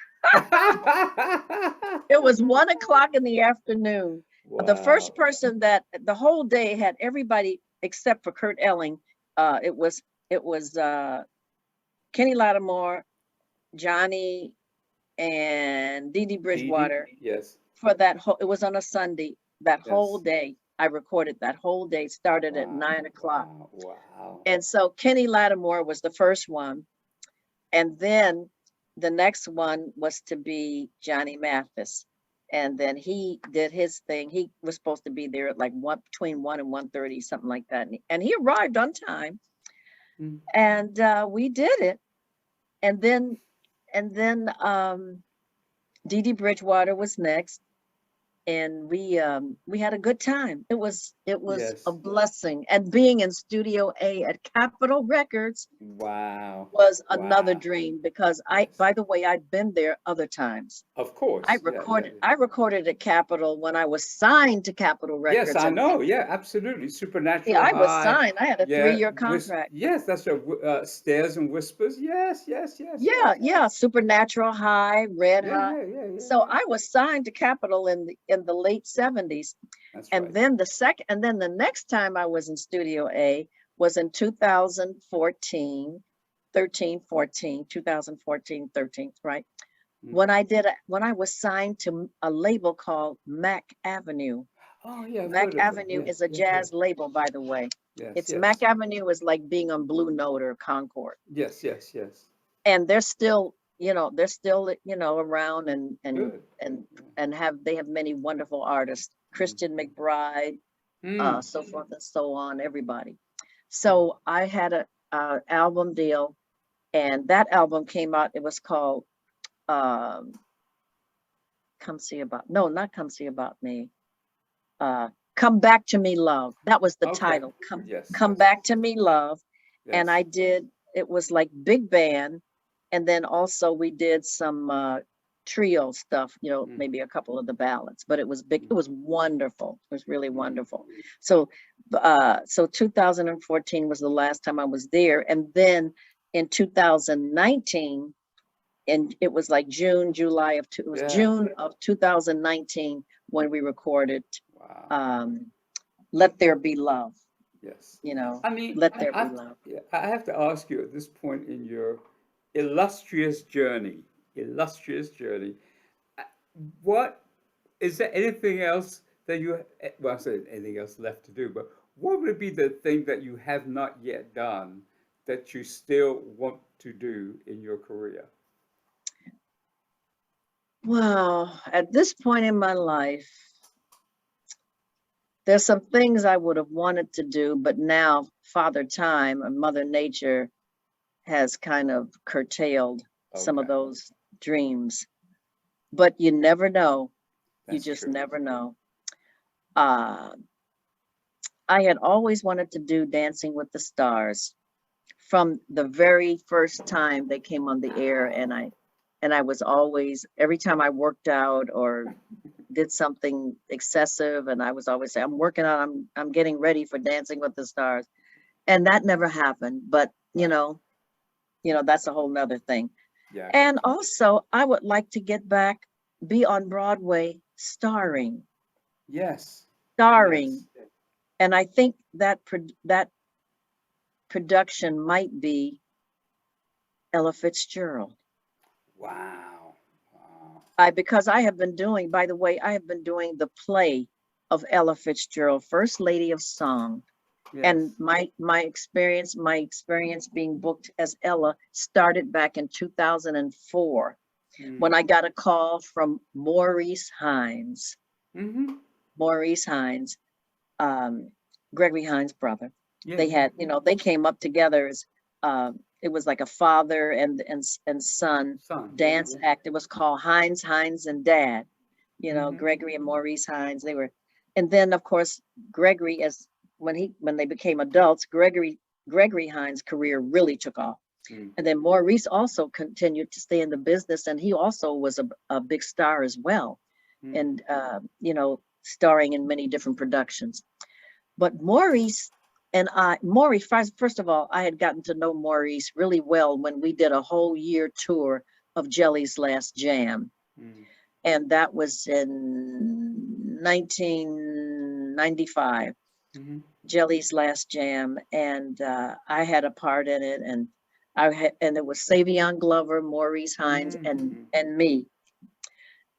Speaker 2: It was 1 o'clock in the afternoon. The
Speaker 1: Wow.
Speaker 2: first person that the whole day had everybody except for Kurt Elling. It was Kenny Lattimore, Johnny, and Dee Dee
Speaker 1: Dee Dee?
Speaker 2: Bridgewater
Speaker 1: Yes,
Speaker 2: for that whole. It was on a Sunday. That whole
Speaker 1: yes.
Speaker 2: day, I recorded that whole day. Started at
Speaker 1: Wow,
Speaker 2: 9 o'clock,
Speaker 1: wow, wow.
Speaker 2: and so Kenny Lattimore was the first one, and then the next one was to be Johnny Mathis. And then he did his thing. He was supposed to be there at like between 1 and 1:30, something like that. And he arrived on time.
Speaker 1: Mm.
Speaker 2: And we did it. And then Dee Dee Bridgewater was next, and we had a good time. It was a
Speaker 1: Yes.
Speaker 2: blessing. And being in Studio A at Capitol Records
Speaker 1: Wow,
Speaker 2: was another
Speaker 1: wow.
Speaker 2: dream, because
Speaker 1: Yes.
Speaker 2: by the way, I've been there other times.
Speaker 1: Of
Speaker 2: I
Speaker 1: course. Yeah, yeah,
Speaker 2: recorded
Speaker 1: yeah.
Speaker 2: I recorded at Capitol when I was signed to Capitol
Speaker 1: Yes,
Speaker 2: Records,
Speaker 1: I
Speaker 2: and
Speaker 1: know. Yeah, absolutely.
Speaker 2: yeah,
Speaker 1: Supernatural
Speaker 2: I was
Speaker 1: High.
Speaker 2: signed. I had a
Speaker 1: Yeah,
Speaker 2: 3-year contract.
Speaker 1: yes, that's a Stairs and Whispers. Yes, yes, yes,
Speaker 2: Yeah,
Speaker 1: yes,
Speaker 2: yeah,
Speaker 1: yes.
Speaker 2: Supernatural High, Red
Speaker 1: Yeah,
Speaker 2: Hot.
Speaker 1: yeah, yeah, yeah,
Speaker 2: So
Speaker 1: yeah.
Speaker 2: I was signed to Capitol in the late 70s.
Speaker 1: That's
Speaker 2: And
Speaker 1: right.
Speaker 2: then the next time I was in Studio A was in 2014, 13, 14, 2014, 13, right?
Speaker 1: Mm.
Speaker 2: When I was signed to a label called Mac Avenue.
Speaker 1: Oh, yeah, I've
Speaker 2: Mac
Speaker 1: heard of them.
Speaker 2: Avenue
Speaker 1: Yes,
Speaker 2: is a
Speaker 1: yes, yes,
Speaker 2: jazz label, by the way.
Speaker 1: yes,
Speaker 2: It's Mac
Speaker 1: yes,
Speaker 2: Avenue is like being on Blue Note or Concord.
Speaker 1: yes, yes, yes.
Speaker 2: And they're still around,
Speaker 1: Good, good.
Speaker 2: and they have many wonderful artists,
Speaker 1: Yeah.
Speaker 2: Christian McBride,
Speaker 1: Mm.
Speaker 2: so forth and so on, everybody.
Speaker 1: Mm.
Speaker 2: So I had a album deal, and that album came out. It was called um, "Come See About." No, not "Come See About Me." Uh, "Come Back to Me, Love." That was the
Speaker 1: Okay.
Speaker 2: title. Come,
Speaker 1: Yes,
Speaker 2: come
Speaker 1: yes.
Speaker 2: back to me, love. And
Speaker 1: Yes.
Speaker 2: it was like big band. And then also we did some trio stuff,
Speaker 1: Mm,
Speaker 2: maybe a couple of the ballads, but it was big.
Speaker 1: mm,
Speaker 2: It was wonderful. It was really
Speaker 1: mm.
Speaker 2: wonderful. So, so 2014 was the last time I was there. And then in 2019, and it was like it was
Speaker 1: Yeah.
Speaker 2: June of 2019 when we recorded
Speaker 1: Wow.
Speaker 2: um, Let There Be Love,
Speaker 1: Yes.
Speaker 2: you know,
Speaker 1: I mean,
Speaker 2: Let There Be
Speaker 1: I
Speaker 2: Love.
Speaker 1: yeah, I have to ask you at this point in your illustrious journey, illustrious journey, uh, what is there anything else that well, I said anything else left to do, but what would be the thing that you have not yet done that you still want to do in your career?
Speaker 2: Wow, at this point in my life, there's some things I would have wanted to do, but now Father Time and Mother Nature has kind of curtailed some of
Speaker 1: Okay,
Speaker 2: those dreams. But you never know. You
Speaker 1: that's
Speaker 2: just
Speaker 1: true.
Speaker 2: never know. Uh, I had always wanted to do Dancing with the Stars from the very first time they came on the air, and
Speaker 1: Wow.
Speaker 2: I was always, every time I worked out or did something excessive, and I was always saying, I'm working on, I'm getting ready for Dancing with the Stars. And that never happened. But
Speaker 1: Right.
Speaker 2: that's a whole nother thing.
Speaker 1: Yeah, I
Speaker 2: And
Speaker 1: got you.
Speaker 2: also I would like to get back, be on Broadway
Speaker 1: Yes.
Speaker 2: starring.
Speaker 1: Yes.
Speaker 2: And I think that production might be Ella Fitzgerald.
Speaker 1: Wow. Wow.
Speaker 2: Because I have been doing, by the way, I have been doing the play of Ella Fitzgerald, First Lady of Song. And
Speaker 1: Yes.
Speaker 2: my experience being booked as Ella started back in 2004 when
Speaker 1: Mm.
Speaker 2: I got a call from
Speaker 1: Mm-hmm.
Speaker 2: Maurice Hines, um, Gregory Hines' brother.
Speaker 1: Yeah,
Speaker 2: They
Speaker 1: yeah.
Speaker 2: had, they came up together as it was like a father and son
Speaker 1: Son. Yeah.
Speaker 2: dance act. It was called Hines and Dad.
Speaker 1: Mm-hmm.
Speaker 2: Gregory and Maurice Hines. They were, and then of course Gregory, as when they became adults, Gregory Hines' career really took off.
Speaker 1: Mm.
Speaker 2: And then Maurice also continued to stay in the business, and he also was a big star as well,
Speaker 1: Mm.
Speaker 2: and starring in many different productions. But Maurice, first of all, I had gotten to know Maurice really well when we did a whole year tour of Jelly's Last Jam.
Speaker 1: Mm.
Speaker 2: And that was in 1995,
Speaker 1: Mm-hmm.
Speaker 2: Jelly's Last Jam. And I had a part in it. And and it was Savion Glover, Maurice Hines,
Speaker 1: Mm-hmm.
Speaker 2: and me.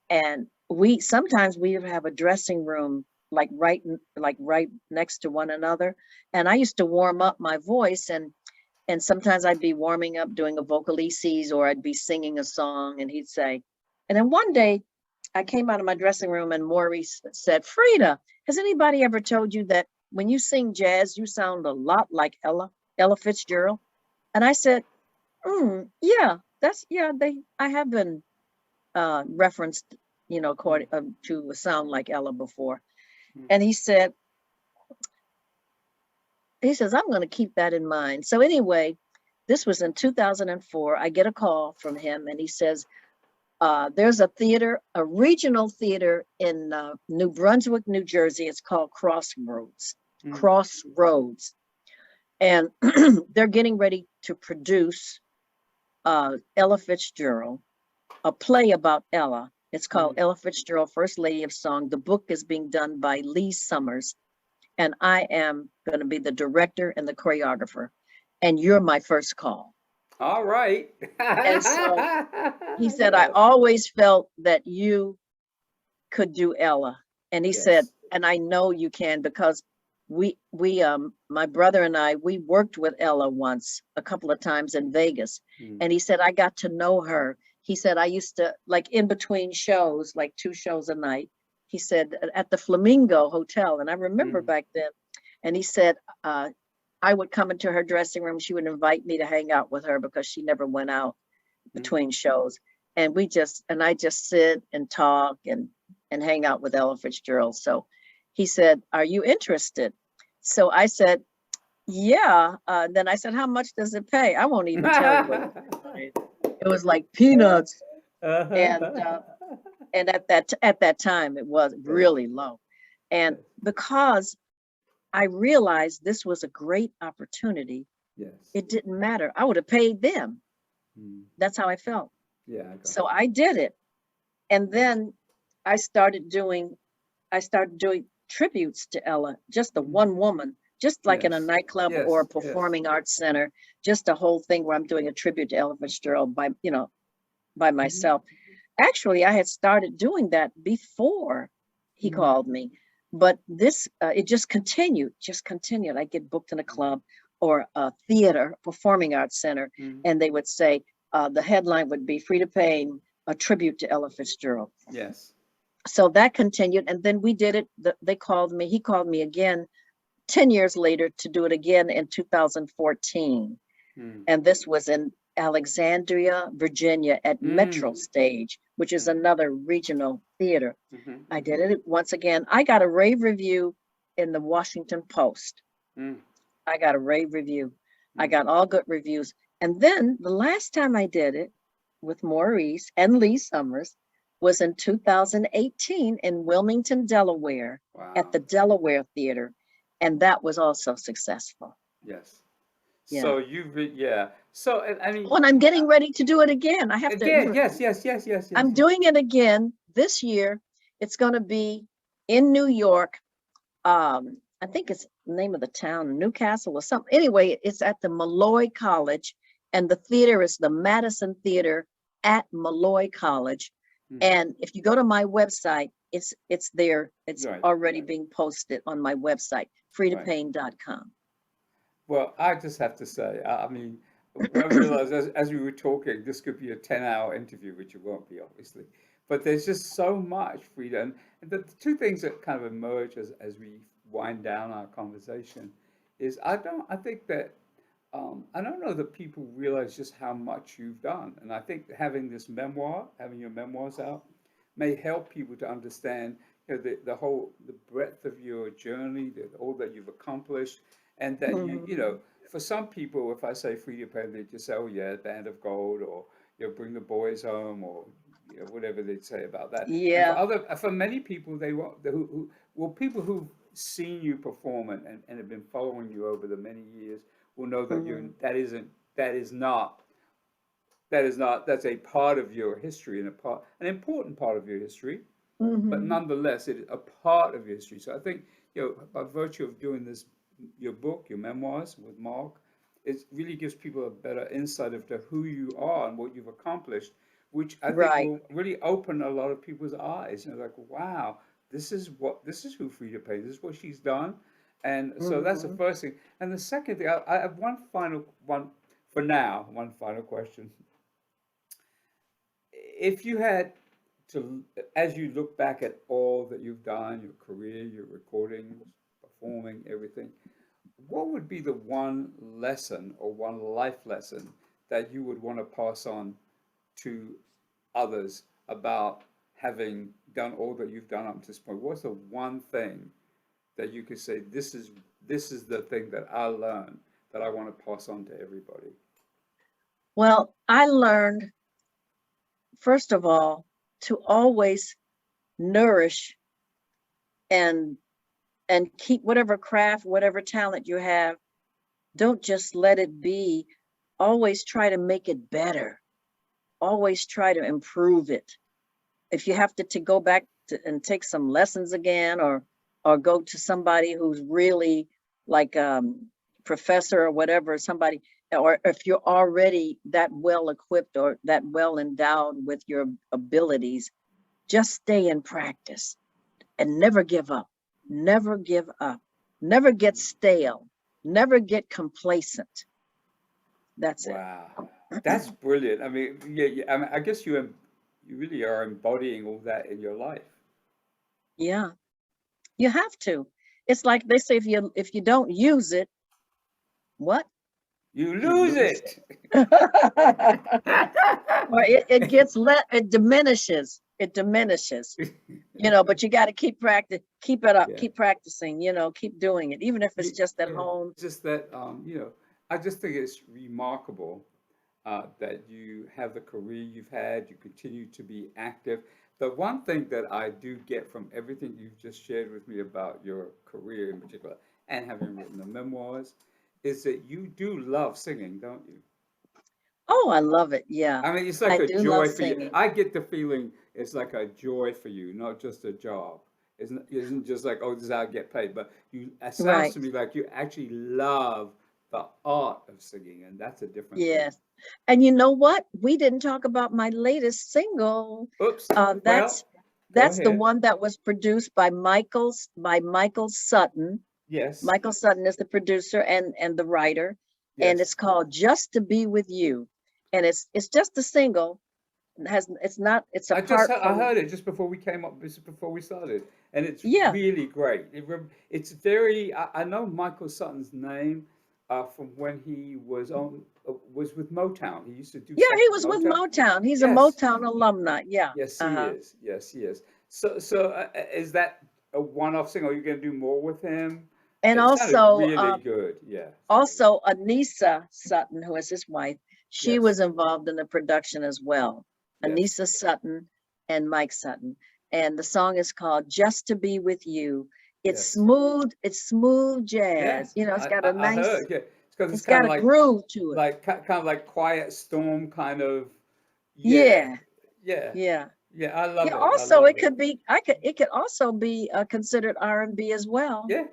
Speaker 2: And we would have a dressing room like right next to one another. And I used to warm up my voice, and sometimes I'd be warming up doing a vocal ECs, or I'd be singing a song, and he'd say, and then one day I came out of my dressing room and Maurice said, Freda, has anybody ever told you that when you sing jazz, you sound a lot like Ella Fitzgerald? And I said, yeah, I have been referenced, according to sound like Ella before.
Speaker 1: Mm.
Speaker 2: And he says, I'm going to keep that in mind. So anyway, this was in 2004. I get a call from him, and he says, there's a regional theater in New Brunswick, New Jersey. It's called
Speaker 1: Mm.
Speaker 2: Crossroads. And they're getting ready to produce Ella Fitzgerald, a play about Ella. It's called
Speaker 1: Mm.
Speaker 2: Ella Fitzgerald, First Lady of Song. The book is being done by Lee Summers, and I am going to be the director and the choreographer. And you're my first call.
Speaker 1: All right.
Speaker 2: And so he said, I
Speaker 1: Yes.
Speaker 2: always felt that you could do Ella. And he said,
Speaker 1: Yes.
Speaker 2: and I know you can, because my brother and we worked with Ella once, a couple of times in Vegas.
Speaker 1: Mm.
Speaker 2: And he said, I got to know her. He said, I used to, like, in between shows, like 2 shows a night, he said, at the Flamingo Hotel. And I remember
Speaker 1: Mm.
Speaker 2: back then. And he said, I would come into her dressing room. She would invite me to hang out with her because she never went out
Speaker 1: Mm.
Speaker 2: between shows. And I just sit and talk and hang out with Ella Fitzgerald. So he said, are you interested? So I said, Yeah. Then I said, how much does it pay? I won't even tell you what it was. It was like peanuts. And at that time it was
Speaker 1: Yes,
Speaker 2: really low. And
Speaker 1: yes,
Speaker 2: because I realized this was a great opportunity,
Speaker 1: yes.
Speaker 2: it didn't matter. I would have paid them.
Speaker 1: Mm.
Speaker 2: That's how I felt.
Speaker 1: Yeah, I got
Speaker 2: So I did it. And
Speaker 1: you.
Speaker 2: then I started doing I started doing tributes to Ella, just the
Speaker 1: Mhm.
Speaker 2: one woman, just like in a
Speaker 1: Yes,
Speaker 2: nightclub or a
Speaker 1: yes, yes.
Speaker 2: performing arts center, just a whole thing where I'm doing a tribute to Ella Fitzgerald by
Speaker 1: Mhm.
Speaker 2: myself. Actually, I had started doing that before he
Speaker 1: Mhm.
Speaker 2: called me, but this it just continued. I get booked in a club or a theater, performing arts center,
Speaker 1: Mhm.
Speaker 2: and they would say the headline would be Freda Payne, a tribute to Ella Fitzgerald.
Speaker 1: Yes.
Speaker 2: So that continued, and then we did it. They called me. He called me again 10 years later to do it again in 2014.
Speaker 1: Mm.
Speaker 2: And this was in Alexandria, Virginia at Metro
Speaker 1: Mm.
Speaker 2: Stage, which is
Speaker 1: Mm.
Speaker 2: another regional theater.
Speaker 1: Mhm.
Speaker 2: I
Speaker 1: Mhm.
Speaker 2: did it once again. I got a rave review in the Washington Post.
Speaker 1: Mm.
Speaker 2: I got a rave review. I
Speaker 1: Mm.
Speaker 2: got all good reviews. And then the last time I did it with Maurice and Lee Summers was in 2018 in Wilmington, Delaware, at
Speaker 1: Wow.
Speaker 2: the Delaware Theater. And that was also successful.
Speaker 1: Yes.
Speaker 2: Yeah.
Speaker 1: So yeah. So I mean,
Speaker 2: Oh, and I'm getting ready to do it again. I have to,
Speaker 1: again, yes, yes, yes, yes, yes,
Speaker 2: I'm
Speaker 1: yes.
Speaker 2: doing it again this year. It's going to be in New York. I think it's the name of the town, Newcastle or something. Anyway, it's at the Malloy College, and the theater is the Madison Theater at Malloy College.
Speaker 1: Mhm.
Speaker 2: And if you go to my website, it's there. It's
Speaker 1: Right,
Speaker 2: already
Speaker 1: right,
Speaker 2: being posted on my website,
Speaker 1: right.
Speaker 2: fredapayne.com.
Speaker 1: Well, I just have to say, I mean, I realized as we were talking, this could be a 10-hour interview, which it won't be, obviously. But there's just so much freedom. And the two things that kind of emerge as we wind down our conversation is I think that, I don't know that people realize just how much you've done. And I think having this memoir, having your memoirs out, may help people to understand, the breadth of your journey, all that you've accomplished, and that
Speaker 2: Mhm.
Speaker 1: for some people, if I say Frida Payne, they just say, oh yeah, Band of Gold, or bring the boys home, or whatever they'd say about that. And
Speaker 2: Yeah.
Speaker 1: for many people, they want people who've seen you perform and have been following you over the many years will know that
Speaker 2: Mhm.
Speaker 1: that is not that's a part of your history, and an important part of your history, but
Speaker 2: Mhm.
Speaker 1: nonetheless, it is a part of your history. So I think, by virtue of doing this, your book, your memoirs with Mark, it really gives people a better insight into who you are and what you've accomplished, which I think
Speaker 2: Right.
Speaker 1: will really open a lot of people's eyes. Like, wow, this is who Frida Payne, this is what she's done. And so that's the
Speaker 2: Mhm.
Speaker 1: first thing. And the second thing, I have one final question. If you had to, as you look back at all that you've done, your career, your recordings, performing, everything, what would be the one lesson or one life lesson that you would want to pass on to others about having done all that you've done up to this point? What's the one thing that you could say, this is the thing that I learned that I want to pass on to everybody?
Speaker 2: Well, I learned, first of all, to always nourish and keep whatever craft, whatever talent you have. Don't just let it be. Always try to make it better. Always try to improve it. If you have to go back and take some lessons again, or go to somebody who's really like professor or whatever, somebody, or if you're already that well equipped or that well endowed with your abilities, just stay in practice and never give up. Never give up. Never get stale. Never get complacent. That's it.
Speaker 1: Wow, that's brilliant. I mean, yeah, yeah, I mean, I guess you really are embodying all that in your life.
Speaker 2: Yeah, you have to. It's like they say, if you don't use it, what?
Speaker 1: You
Speaker 2: You
Speaker 1: lose
Speaker 2: lose
Speaker 1: it.
Speaker 2: it. Or it gets it diminishes. it diminishes, but you got to keep it up,
Speaker 1: Yeah.
Speaker 2: keep practicing, keep doing it, even if it's just at
Speaker 1: Yeah,
Speaker 2: home.
Speaker 1: just that, I just think it's remarkable that you have the career you've had, you continue to be active. The one thing that I do get from everything you've just shared with me about your career in particular, and having written the memoirs, is that you do love singing, don't you?
Speaker 2: Oh, I love it. Yeah,
Speaker 1: I mean, it's like
Speaker 2: I
Speaker 1: a
Speaker 2: do love
Speaker 1: joy for you.
Speaker 2: singing.
Speaker 1: I get the feeling it's like a joy for you, not just a job. Isn't just like, oh, this is how I get paid. But it sounds
Speaker 2: Right.
Speaker 1: to me like you actually love the art of singing, and that's a different thing.
Speaker 2: Yes. And you know what? We didn't talk about my latest single.
Speaker 1: Oops.
Speaker 2: Uh,
Speaker 1: Well,
Speaker 2: that's
Speaker 1: go
Speaker 2: that's the
Speaker 1: ahead.
Speaker 2: one that was produced by Michael Sutton.
Speaker 1: Yes.
Speaker 2: Michael Sutton is the producer and the writer, and
Speaker 1: Yes.
Speaker 2: it's called "Just to Be with You," and it's just a single. It's not. It's apart
Speaker 1: I
Speaker 2: from.
Speaker 1: heard it just before we came up, just before we started, and it's
Speaker 2: Yeah,
Speaker 1: really great. It's very. I know Michael Sutton's name from when he was with Motown. He used to do
Speaker 2: yeah.
Speaker 1: stuff
Speaker 2: He
Speaker 1: with
Speaker 2: was with
Speaker 1: Motown.
Speaker 2: Motown. He's a
Speaker 1: Yes,
Speaker 2: Motown alumni. Yeah.
Speaker 1: yes, he
Speaker 2: Uh-huh.
Speaker 1: is. Yes, he is. So is that a one-off thing? Or are you going to do more with him?
Speaker 2: And
Speaker 1: It sounded
Speaker 2: also,
Speaker 1: really good. Yeah.
Speaker 2: also Anissa Sutton, who is his wife, she
Speaker 1: Yes.
Speaker 2: was involved in the production as well.
Speaker 1: Yes.
Speaker 2: Anissa Sutton and Mike Sutton. And the song is called Just to Be With You.
Speaker 1: Yes.
Speaker 2: It's smooth
Speaker 1: Yeah.
Speaker 2: jazz. It's got a
Speaker 1: I
Speaker 2: nice,
Speaker 1: heard. Yeah. It's because it's
Speaker 2: it's
Speaker 1: kind
Speaker 2: got
Speaker 1: of
Speaker 2: a groove to it.
Speaker 1: kind of like Quiet Storm kind of. Yeah.
Speaker 2: Yeah,
Speaker 1: Yeah.
Speaker 2: yeah.
Speaker 1: Yeah. I
Speaker 2: Yeah,
Speaker 1: love it. I
Speaker 2: also
Speaker 1: love
Speaker 2: it
Speaker 1: it.
Speaker 2: could be it could also be considered R&B as well.
Speaker 1: Yeah.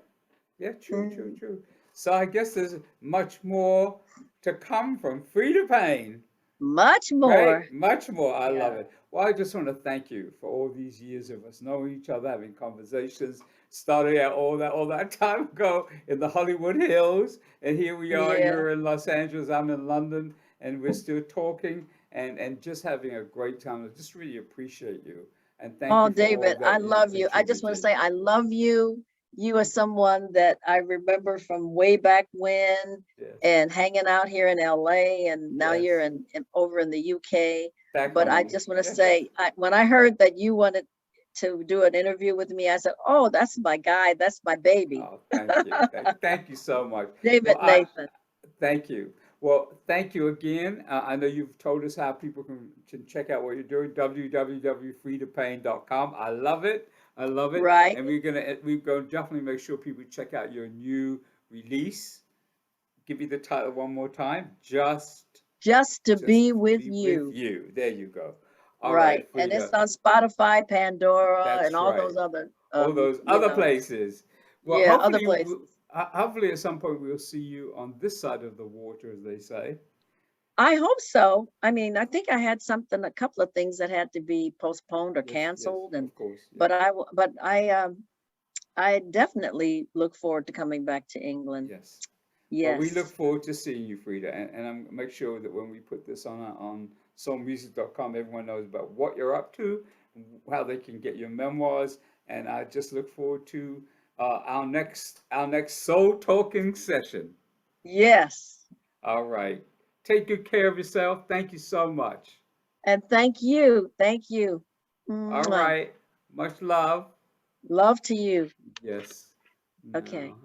Speaker 1: Yeah. True. True.
Speaker 2: Mm,
Speaker 1: True. So I guess there's much more to come from Freda Payne.
Speaker 2: much more.
Speaker 1: Right? Much more. I love
Speaker 2: Yeah.
Speaker 1: it. Well, I just want to thank you for all these years of us knowing each other, having conversations, starting out all that time ago in the Hollywood Hills, and here we are.
Speaker 2: Yeah.
Speaker 1: You're in Los Angeles, I'm in London, and we're still talking and just having a great time. I just really appreciate you and thank
Speaker 2: Oh,
Speaker 1: you for all
Speaker 2: David, I
Speaker 1: that you've
Speaker 2: love you. I just want to
Speaker 1: contributed.
Speaker 2: say I love you. You are someone that I remember from way back when
Speaker 1: Yes,
Speaker 2: and hanging out here in LA, and now you're
Speaker 1: yes,
Speaker 2: over in the UK.
Speaker 1: back
Speaker 2: But I
Speaker 1: home.
Speaker 2: just want to
Speaker 1: Yeah.
Speaker 2: say, when I heard that you wanted to do an interview with me, I said, "Oh, that's my guy. That's my baby."
Speaker 1: Oh, thank you. Thank you so much. Well,
Speaker 2: David Nathan.
Speaker 1: thank you. Well, thank you again. I know you've told us how people can check out what you're doing, www.freedapayne.com. I love it. I love it.
Speaker 2: Right.
Speaker 1: And we're going to definitely make sure people check out your new release. Give me the title one more time.
Speaker 2: Just to
Speaker 1: Just
Speaker 2: be with
Speaker 1: be with
Speaker 2: you.
Speaker 1: you. There you go. All right,
Speaker 2: Right. And it's
Speaker 1: Frida.
Speaker 2: on Spotify, Pandora, and
Speaker 1: That's
Speaker 2: all
Speaker 1: right.
Speaker 2: those other,
Speaker 1: All those other places. Well,
Speaker 2: yeah, other places.
Speaker 1: hopefully at some point we'll see you on this side of the water, as they say.
Speaker 2: I hope so. I mean, I think I had a couple of things that had to be postponed or
Speaker 1: Yes, yes,
Speaker 2: canceled, and
Speaker 1: of course, yeah,
Speaker 2: but I definitely look forward to coming back to England.
Speaker 1: yes. Well, we look
Speaker 2: Yes,
Speaker 1: forward to seeing you, Frida, and I'm make sure that when we put this on soulmusic.com, everyone knows about what you're up to, how they can get your memoirs, and I just look forward to our next soul talking session.
Speaker 2: yes,
Speaker 1: All right. Take good care of yourself. Thank you so much.
Speaker 2: and thank you.
Speaker 1: All
Speaker 2: Mwah.
Speaker 1: right. Much love.
Speaker 2: Love to you.
Speaker 1: Yes.
Speaker 2: Okay.
Speaker 1: No.